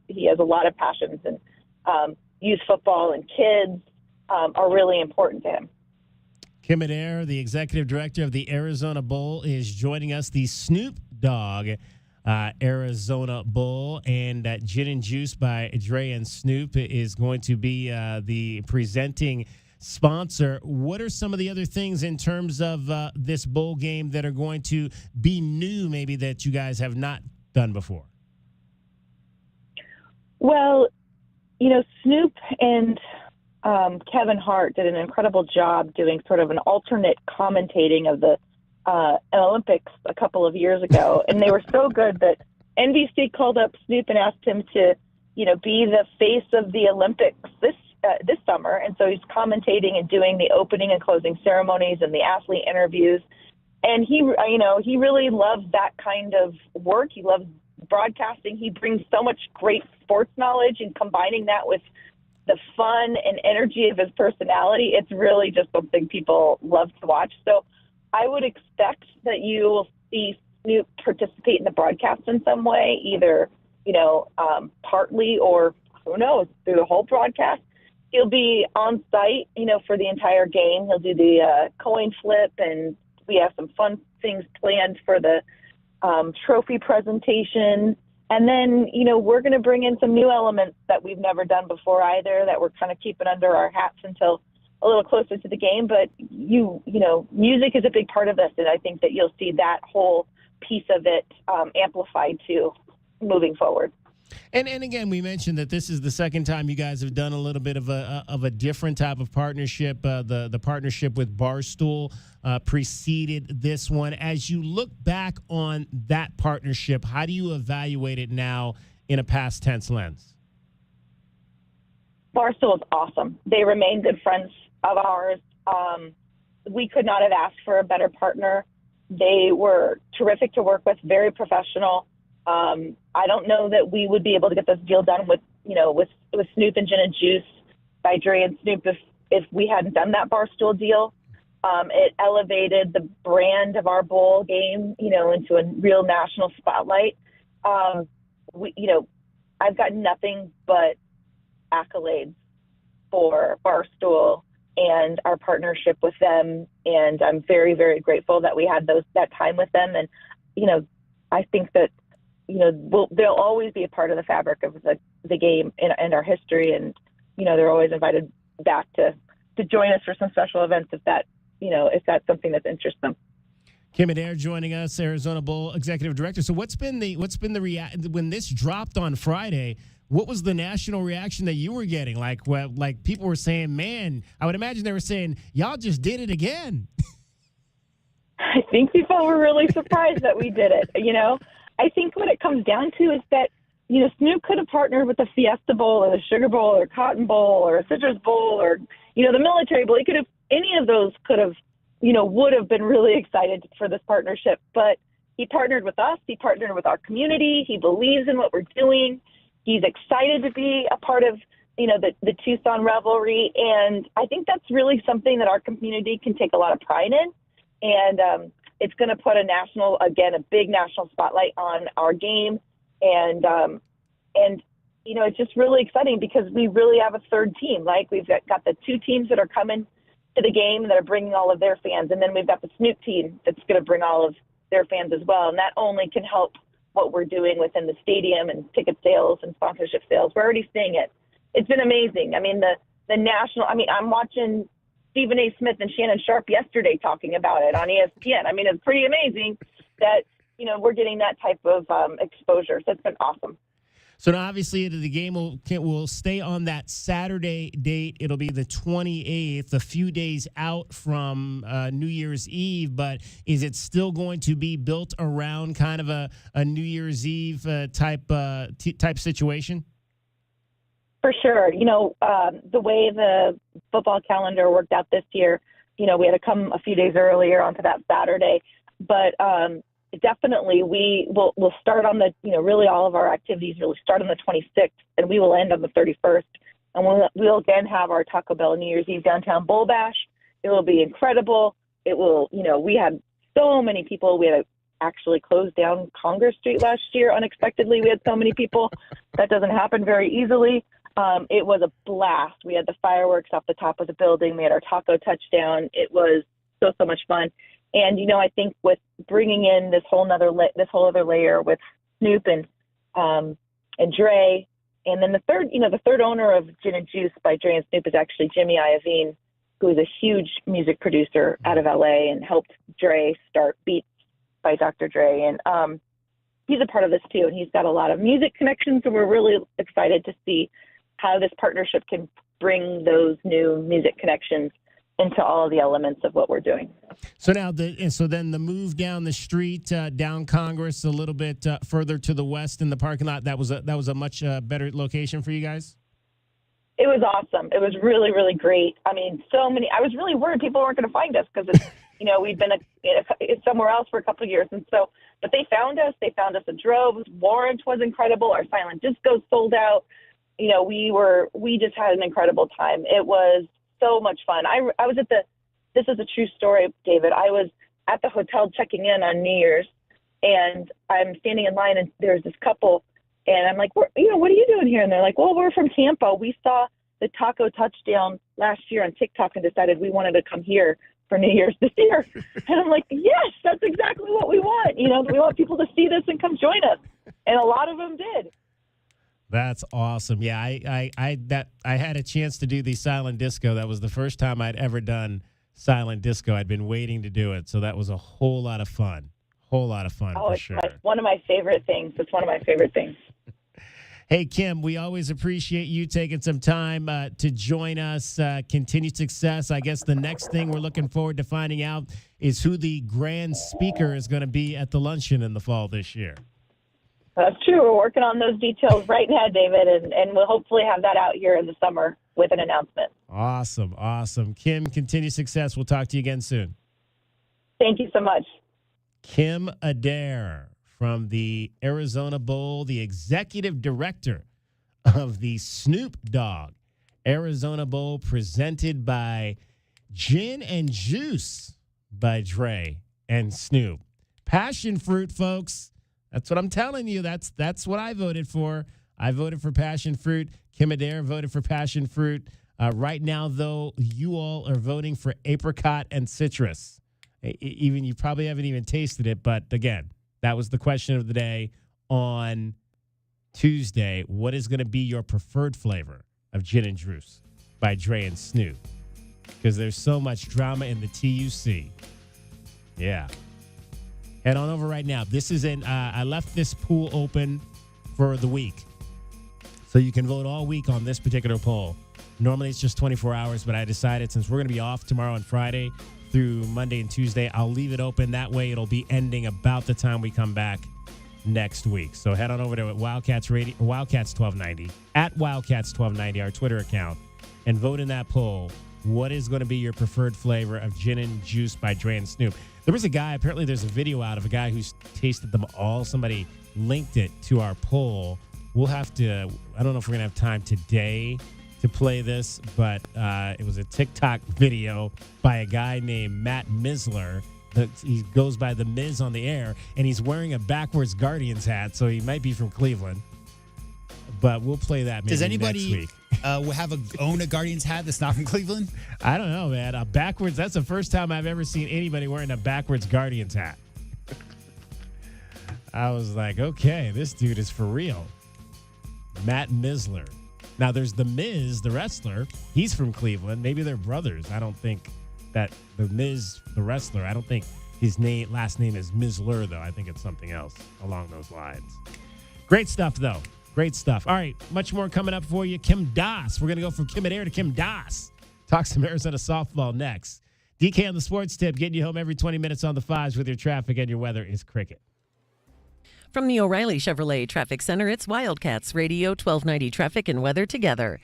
He has a lot of passions, and youth football and kids are really important to him. Kym Adair, the executive director of the Arizona Bowl, is joining us. The Snoop Dogg Arizona Bowl and Gin and Juice by Dre and Snoop is going to be the presenting sponsor. What are some of the other things in terms of this bowl game that are going to be new, maybe that you guys have not done before? Well, Snoop and Kevin Hart did an incredible job doing sort of an alternate commentating of the Olympics a couple of years ago, and they were so good that NBC called up Snoop and asked him to, be the face of the Olympics this summer, and so he's commentating and doing the opening and closing ceremonies and the athlete interviews, and he really loves that kind of work. He loves broadcasting. He brings so much great sports knowledge, and combining that with the fun and energy of his personality, it's really just something people love to watch. So I would expect that you will see Snoop participate in the broadcast in some way, either, partly or, who knows, through the whole broadcast. He'll be on site, for the entire game. He'll do the coin flip, and we have some fun things planned for the trophy presentation. And then, we're going to bring in some new elements that we've never done before either, that we're kind of keeping under our hats until a little closer to the game. But, music is a big part of this, and I think that you'll see that whole piece of it amplified too moving forward. And again, we mentioned that this is the second time you guys have done a little bit of a different type of partnership. The partnership with Barstool preceded this one. As you look back on that partnership, how do you evaluate it now in a past tense lens? Barstool is awesome. They remain good friends of ours. We could not have asked for a better partner. They were terrific to work with, very professional. I don't know that we would be able to get this deal done with Snoop and Gin and Juice by Dre and Snoop if we hadn't done that Barstool deal. It elevated the brand of our bowl game, into a real national spotlight. I've got nothing but accolades for Barstool and our partnership with them. And I'm very, very grateful that we had that time with them. And, I think that, they'll always be a part of the fabric of the game and our history. And, they're always invited back to join us for some special events if that's something that interests them. Kym Adair joining us, Arizona Bowl Executive Director. So what's been the when this dropped on Friday? What was the national reaction that you were getting? Like people were saying, man, I would imagine they were saying, y'all just did it again. I think people were really surprised that we did it. I think what it comes down to is that, Snoop could have partnered with the Fiesta Bowl or the Sugar Bowl or Cotton Bowl or a Citrus Bowl or, the Military Bowl. He could have, any of those could have, would have been really excited for this partnership. But he partnered with us. He partnered with our community. He believes in what we're doing. He's excited to be a part of, the Tucson rivalry. And I think that's really something that our community can take a lot of pride in. And it's going to put a big national spotlight on our game. And it's just really exciting because we really have a third team. Like we've got the two teams that are coming to the game that are bringing all of their fans. And then we've got the Snoop team that's going to bring all of their fans as well. And that only can help what we're doing within the stadium and ticket sales and sponsorship sales. We're already seeing it. It's been amazing. I mean, I'm watching Stephen A. Smith and Shannon Sharp yesterday talking about it on ESPN. I mean, it's pretty amazing that, we're getting that type of exposure. So it's been awesome. So now obviously the game will stay on that Saturday date. It'll be the 28th, a few days out from New Year's Eve. But is it still going to be built around kind of a New Year's Eve type situation? For sure. The way the football calendar worked out this year, we had to come a few days earlier onto that Saturday. But definitely we'll start on really all of our activities really start on the 26th and we will end on the 31st. And we'll again have our Taco Bell New Year's Eve downtown Bowl Bash. It will be incredible. It will, we had so many people. We had to actually close down Congress Street last year unexpectedly. We had so many people. That doesn't happen very easily. It was a blast. We had the fireworks off the top of the building. We had our taco touchdown. It was so much fun. And, I think with bringing in this whole other layer with Snoop and Dre, and then the third owner of Gin and Juice by Dre and Snoop is actually Jimmy Iovine, who is a huge music producer out of LA and helped Dre start Beats by Dr. Dre. And he's a part of this too. And he's got a lot of music connections. And we're really excited to see how this partnership can bring those new music connections into all of the elements of what we're doing. So now, then the move down the street, down Congress, a little bit further to the west in the parking lot. That was a much better location for you guys. It was awesome. It was really, really great. I mean, I was really worried people weren't going to find us because we'd been somewhere else for a couple of years, and so. But they found us. They found us in droves. Warrant was incredible. Our silent disco sold out. We just had an incredible time. It was so much fun. I was this is a true story, David. I was at the hotel checking in on New Year's, and I'm standing in line, and there's this couple, and I'm like, what are you doing here? And they're like, well, we're from Tampa. We saw the taco touchdown last year on TikTok and decided we wanted to come here for New Year's this year. And I'm like, yes, that's exactly what we want. We want people to see this and come join us. And a lot of them did. That's awesome. Yeah, I had a chance to do the silent disco. That was the first time I'd ever done silent disco. I'd been waiting to do it, so that was a whole lot of fun. For sure. It's one of my favorite things. It's one of my favorite things. Hey, Kym, we always appreciate you taking some time to join us. Continued success. I guess the next thing we're looking forward to finding out is who the grand speaker is going to be at the luncheon in the fall this year. That's true. We're working on those details right now, David, and we'll hopefully have that out here in the summer with an announcement. Awesome. Kym, continued success. We'll talk to you again soon. Thank you so much. Kym Adair from the Arizona Bowl, the executive director of the Snoop Dogg Arizona Bowl, presented by Gin and Juice by Dre and Snoop. Passion fruit, folks. That's what I'm telling you. That's what I voted for. I voted for passion fruit. Kym Adair voted for passion fruit. Right now, though, you all are voting for apricot and citrus. Even you probably haven't even tasted it, but again, that was the question of the day on Tuesday. What is going to be your preferred flavor of Gin and Juice by Dre and Snoop? Because there's so much drama in the TUC. Yeah. Head on over right now. This is I left this pool open for the week. So you can vote all week on this particular poll. Normally it's just 24 hours, but I decided since we're going to be off tomorrow and Friday through Monday and Tuesday, I'll leave it open. That way it'll be ending about the time we come back next week. So head on over to Wildcats 1290, at Wildcats 1290, our Twitter account, and vote in that poll. What is going to be your preferred flavor of Gin and Juice by Dre and Snoop? There was a guy, apparently there's a video out of a guy who's tasted them all. Somebody linked it to our poll. We'll have to, I don't know if we're going to have time today to play this, but it was a TikTok video by a guy named Matt Misler. He goes by the Miz on the air, and he's wearing a backwards Guardians hat, so he might be from Cleveland. But we'll play that maybe Does anybody next week. own a Guardians hat that's not from Cleveland? I don't know, man. A backwards, that's the first time I've ever seen anybody wearing a backwards Guardians hat. I was like, okay, this dude is for real. Matt Misler. Now, there's The Miz, the wrestler. He's from Cleveland. Maybe they're brothers. I don't think that The Miz, the wrestler, I don't think his last name is Misler, though. I think it's something else along those lines. Great stuff, though. Great stuff. All right, much more coming up for you. Kim Das. We're going to go from Kym Adair to Kim Das. Talk some Arizona softball next. DK on the Sports Tip, getting you home every 20 minutes on the fives with your traffic and your weather is cricket. From the O'Reilly Chevrolet Traffic Center, it's Wildcats Radio 1290 traffic and weather together.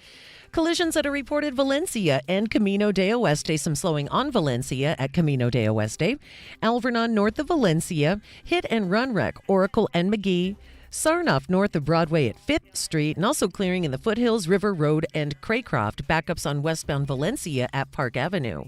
Collisions at a reported Valencia and Camino de Oeste. Some slowing on Valencia at Camino de Oeste. Alvernon north of Valencia. Hit and run wreck, Oracle and McGee. Sarnoff north of Broadway at 5th Street, and also clearing in the Foothills, River Road, and Craycroft. Backups on westbound Valencia at Park Avenue.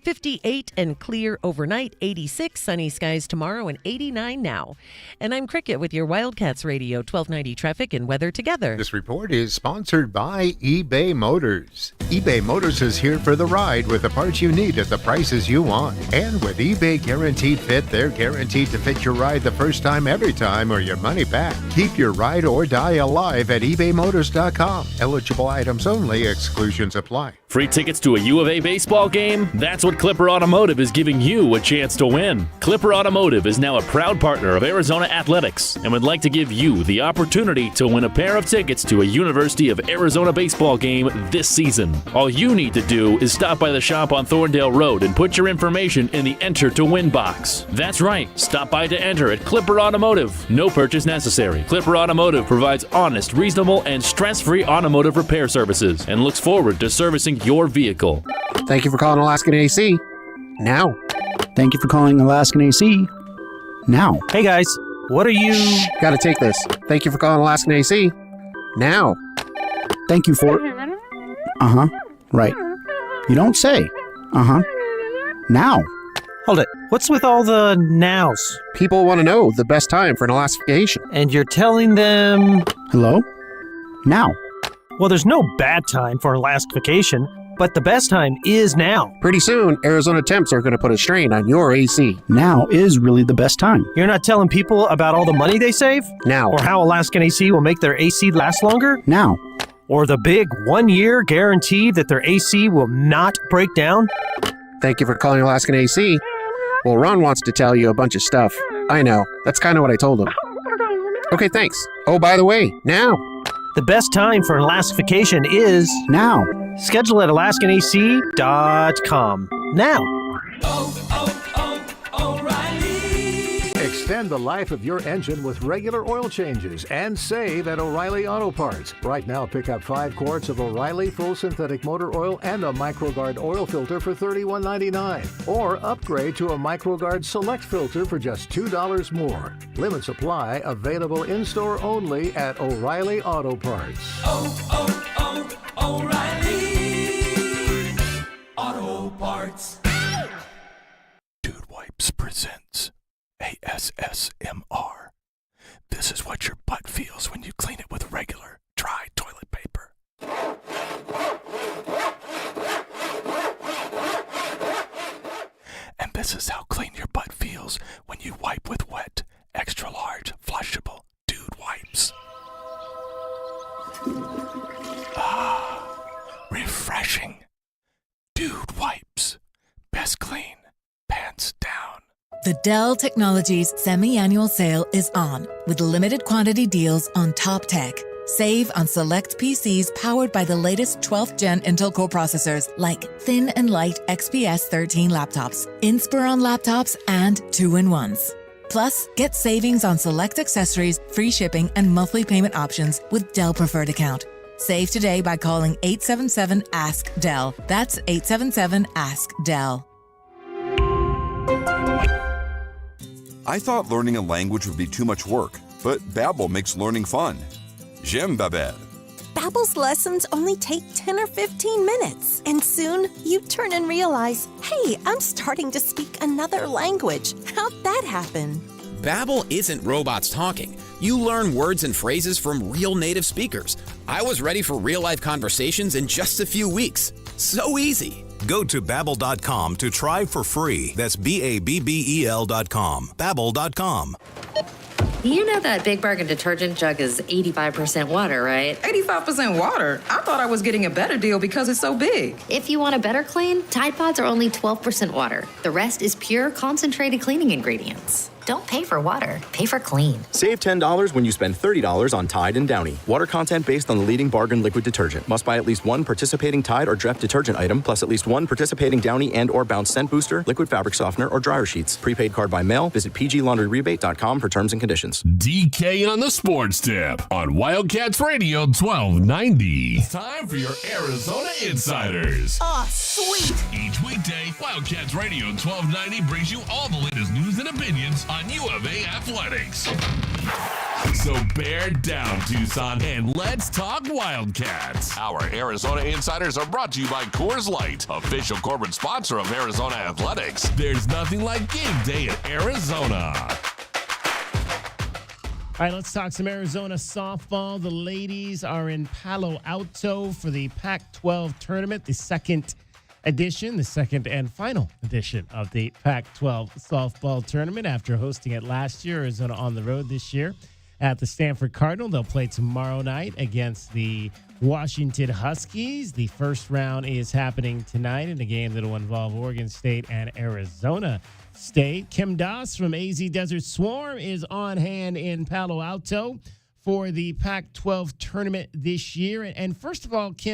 58 and clear overnight, 86 sunny skies tomorrow, and 89 now. And I'm Cricket with your Wildcats Radio 1290 traffic and weather together. This report is sponsored by eBay Motors. eBay Motors is here for the ride with the parts you need at the prices you want. And with eBay Guaranteed Fit, they're guaranteed to fit your ride the first time, every time, or your money back. Keep your ride or die alive at ebaymotors.com. Eligible items only. Exclusions apply. Free tickets to a U of A baseball game? That's what Clipper Automotive is giving you a chance to win. Clipper Automotive is now a proud partner of Arizona Athletics and would like to give you the opportunity to win a pair of tickets to a University of Arizona baseball game this season. All you need to do is stop by the shop on Thorndale Road and put your information in the Enter to Win box. That's right, stop by to enter at Clipper Automotive. No purchase necessary. Clipper Automotive provides honest, reasonable, and stress-free automotive repair services and looks forward to servicing your vehicle. Thank you for calling Alaskan AC. Now. Thank you for calling Alaskan AC. Now. Hey guys, what are you... Gotta take this. Thank you for calling Alaskan AC. Now. Thank you for... Uh-huh. Right. You don't say. Uh-huh. Now. Hold it. What's with all the nows? People want to know the best time for an elastification. And you're telling them... Hello? Now. Well, there's no bad time for elastification, but the best time is now. Pretty soon, Arizona temps are going to put a strain on your AC. Now is really the best time. You're not telling people about all the money they save? Now. Or how Alaskan AC will make their AC last longer? Now. Or the big 1-year guarantee that their AC will not break down? Thank you for calling Alaskan AC. Well, Ron wants to tell you a bunch of stuff. I know. That's kind of what I told him. Okay, thanks. Oh, by the way, now. The best time for Alaskification is now. Schedule at AlaskanAC.com. Now. Extend the life of your engine with regular oil changes and save at O'Reilly Auto Parts. Right now, pick up 5 quarts of O'Reilly Full Synthetic Motor Oil and a MicroGuard oil filter for $31.99. Or upgrade to a MicroGuard Select filter for just $2 more. Limit supply, available in-store only at O'Reilly Auto Parts. O'Reilly Auto Parts. Dude Wipes presents ASSMR. This is what your butt feels when you clean it with regular, dry toilet paper. And this is how clean your butt feels when you wipe with wet, extra large, flushable Dude Wipes. Ah, refreshing. Dude Wipes. Best clean, pants down. The Dell Technologies semi-annual sale is on with limited quantity deals on top tech. Save on select PCs powered by the latest 12th gen Intel Core processors like thin and light XPS 13 laptops, Inspiron laptops, and 2-in-1s. Plus, get savings on select accessories, free shipping, and monthly payment options with Dell Preferred Account. Save today by calling 877-ASK-DELL. That's 877-ASK-DELL. I thought learning a language would be too much work, but Babbel makes learning fun. J'aime Babel. Babbel's lessons only take 10 or 15 minutes, and soon you turn and realize, hey, I'm starting to speak another language. How'd that happen? Babbel isn't robots talking. You learn words and phrases from real native speakers. I was ready for real-life conversations in just a few weeks. So easy. Go to Babbel.com to try for free. That's Babbel.com. Babbel.com. You know that Big Bargain detergent jug is 85% water, right? 85% water? I thought I was getting a better deal because it's so big. If you want a better clean, Tide Pods are only 12% water. The rest is pure, concentrated cleaning ingredients. Don't pay for water, pay for clean. Save $10 when you spend $30 on Tide and Downy. Water content based on the leading bargain liquid detergent. Must buy at least one participating Tide or Dreft detergent item, plus at least one participating Downy and or Bounce scent booster, liquid fabric softener, or dryer sheets. Prepaid card by mail. Visit pglaundryrebate.com for terms and conditions. DK on the Sports Tip on Wildcats Radio 1290. It's time for your Arizona Insiders. Oh, sweet. Each weekday, Wildcats Radio 1290 brings you all the latest news and opinions on U of A athletics. So bear down, Tucson, and let's talk Wildcats. Our Arizona Insiders are brought to you by Coors Light, official corporate sponsor of Arizona Athletics. There's nothing like game day in Arizona. All right, let's talk some Arizona softball. The ladies are in Palo Alto for the Pac-12 tournament, the second and final edition of the Pac-12 softball tournament. After hosting it last year, Arizona on the road this year at the Stanford Cardinal. They'll play tomorrow night against the Washington Huskies. The first round is happening tonight in a game that will involve Oregon State and Arizona State. Kym Adair from AZ Desert Swarm is on hand in Palo Alto for the Pac-12 tournament this year. And first of all, Kym,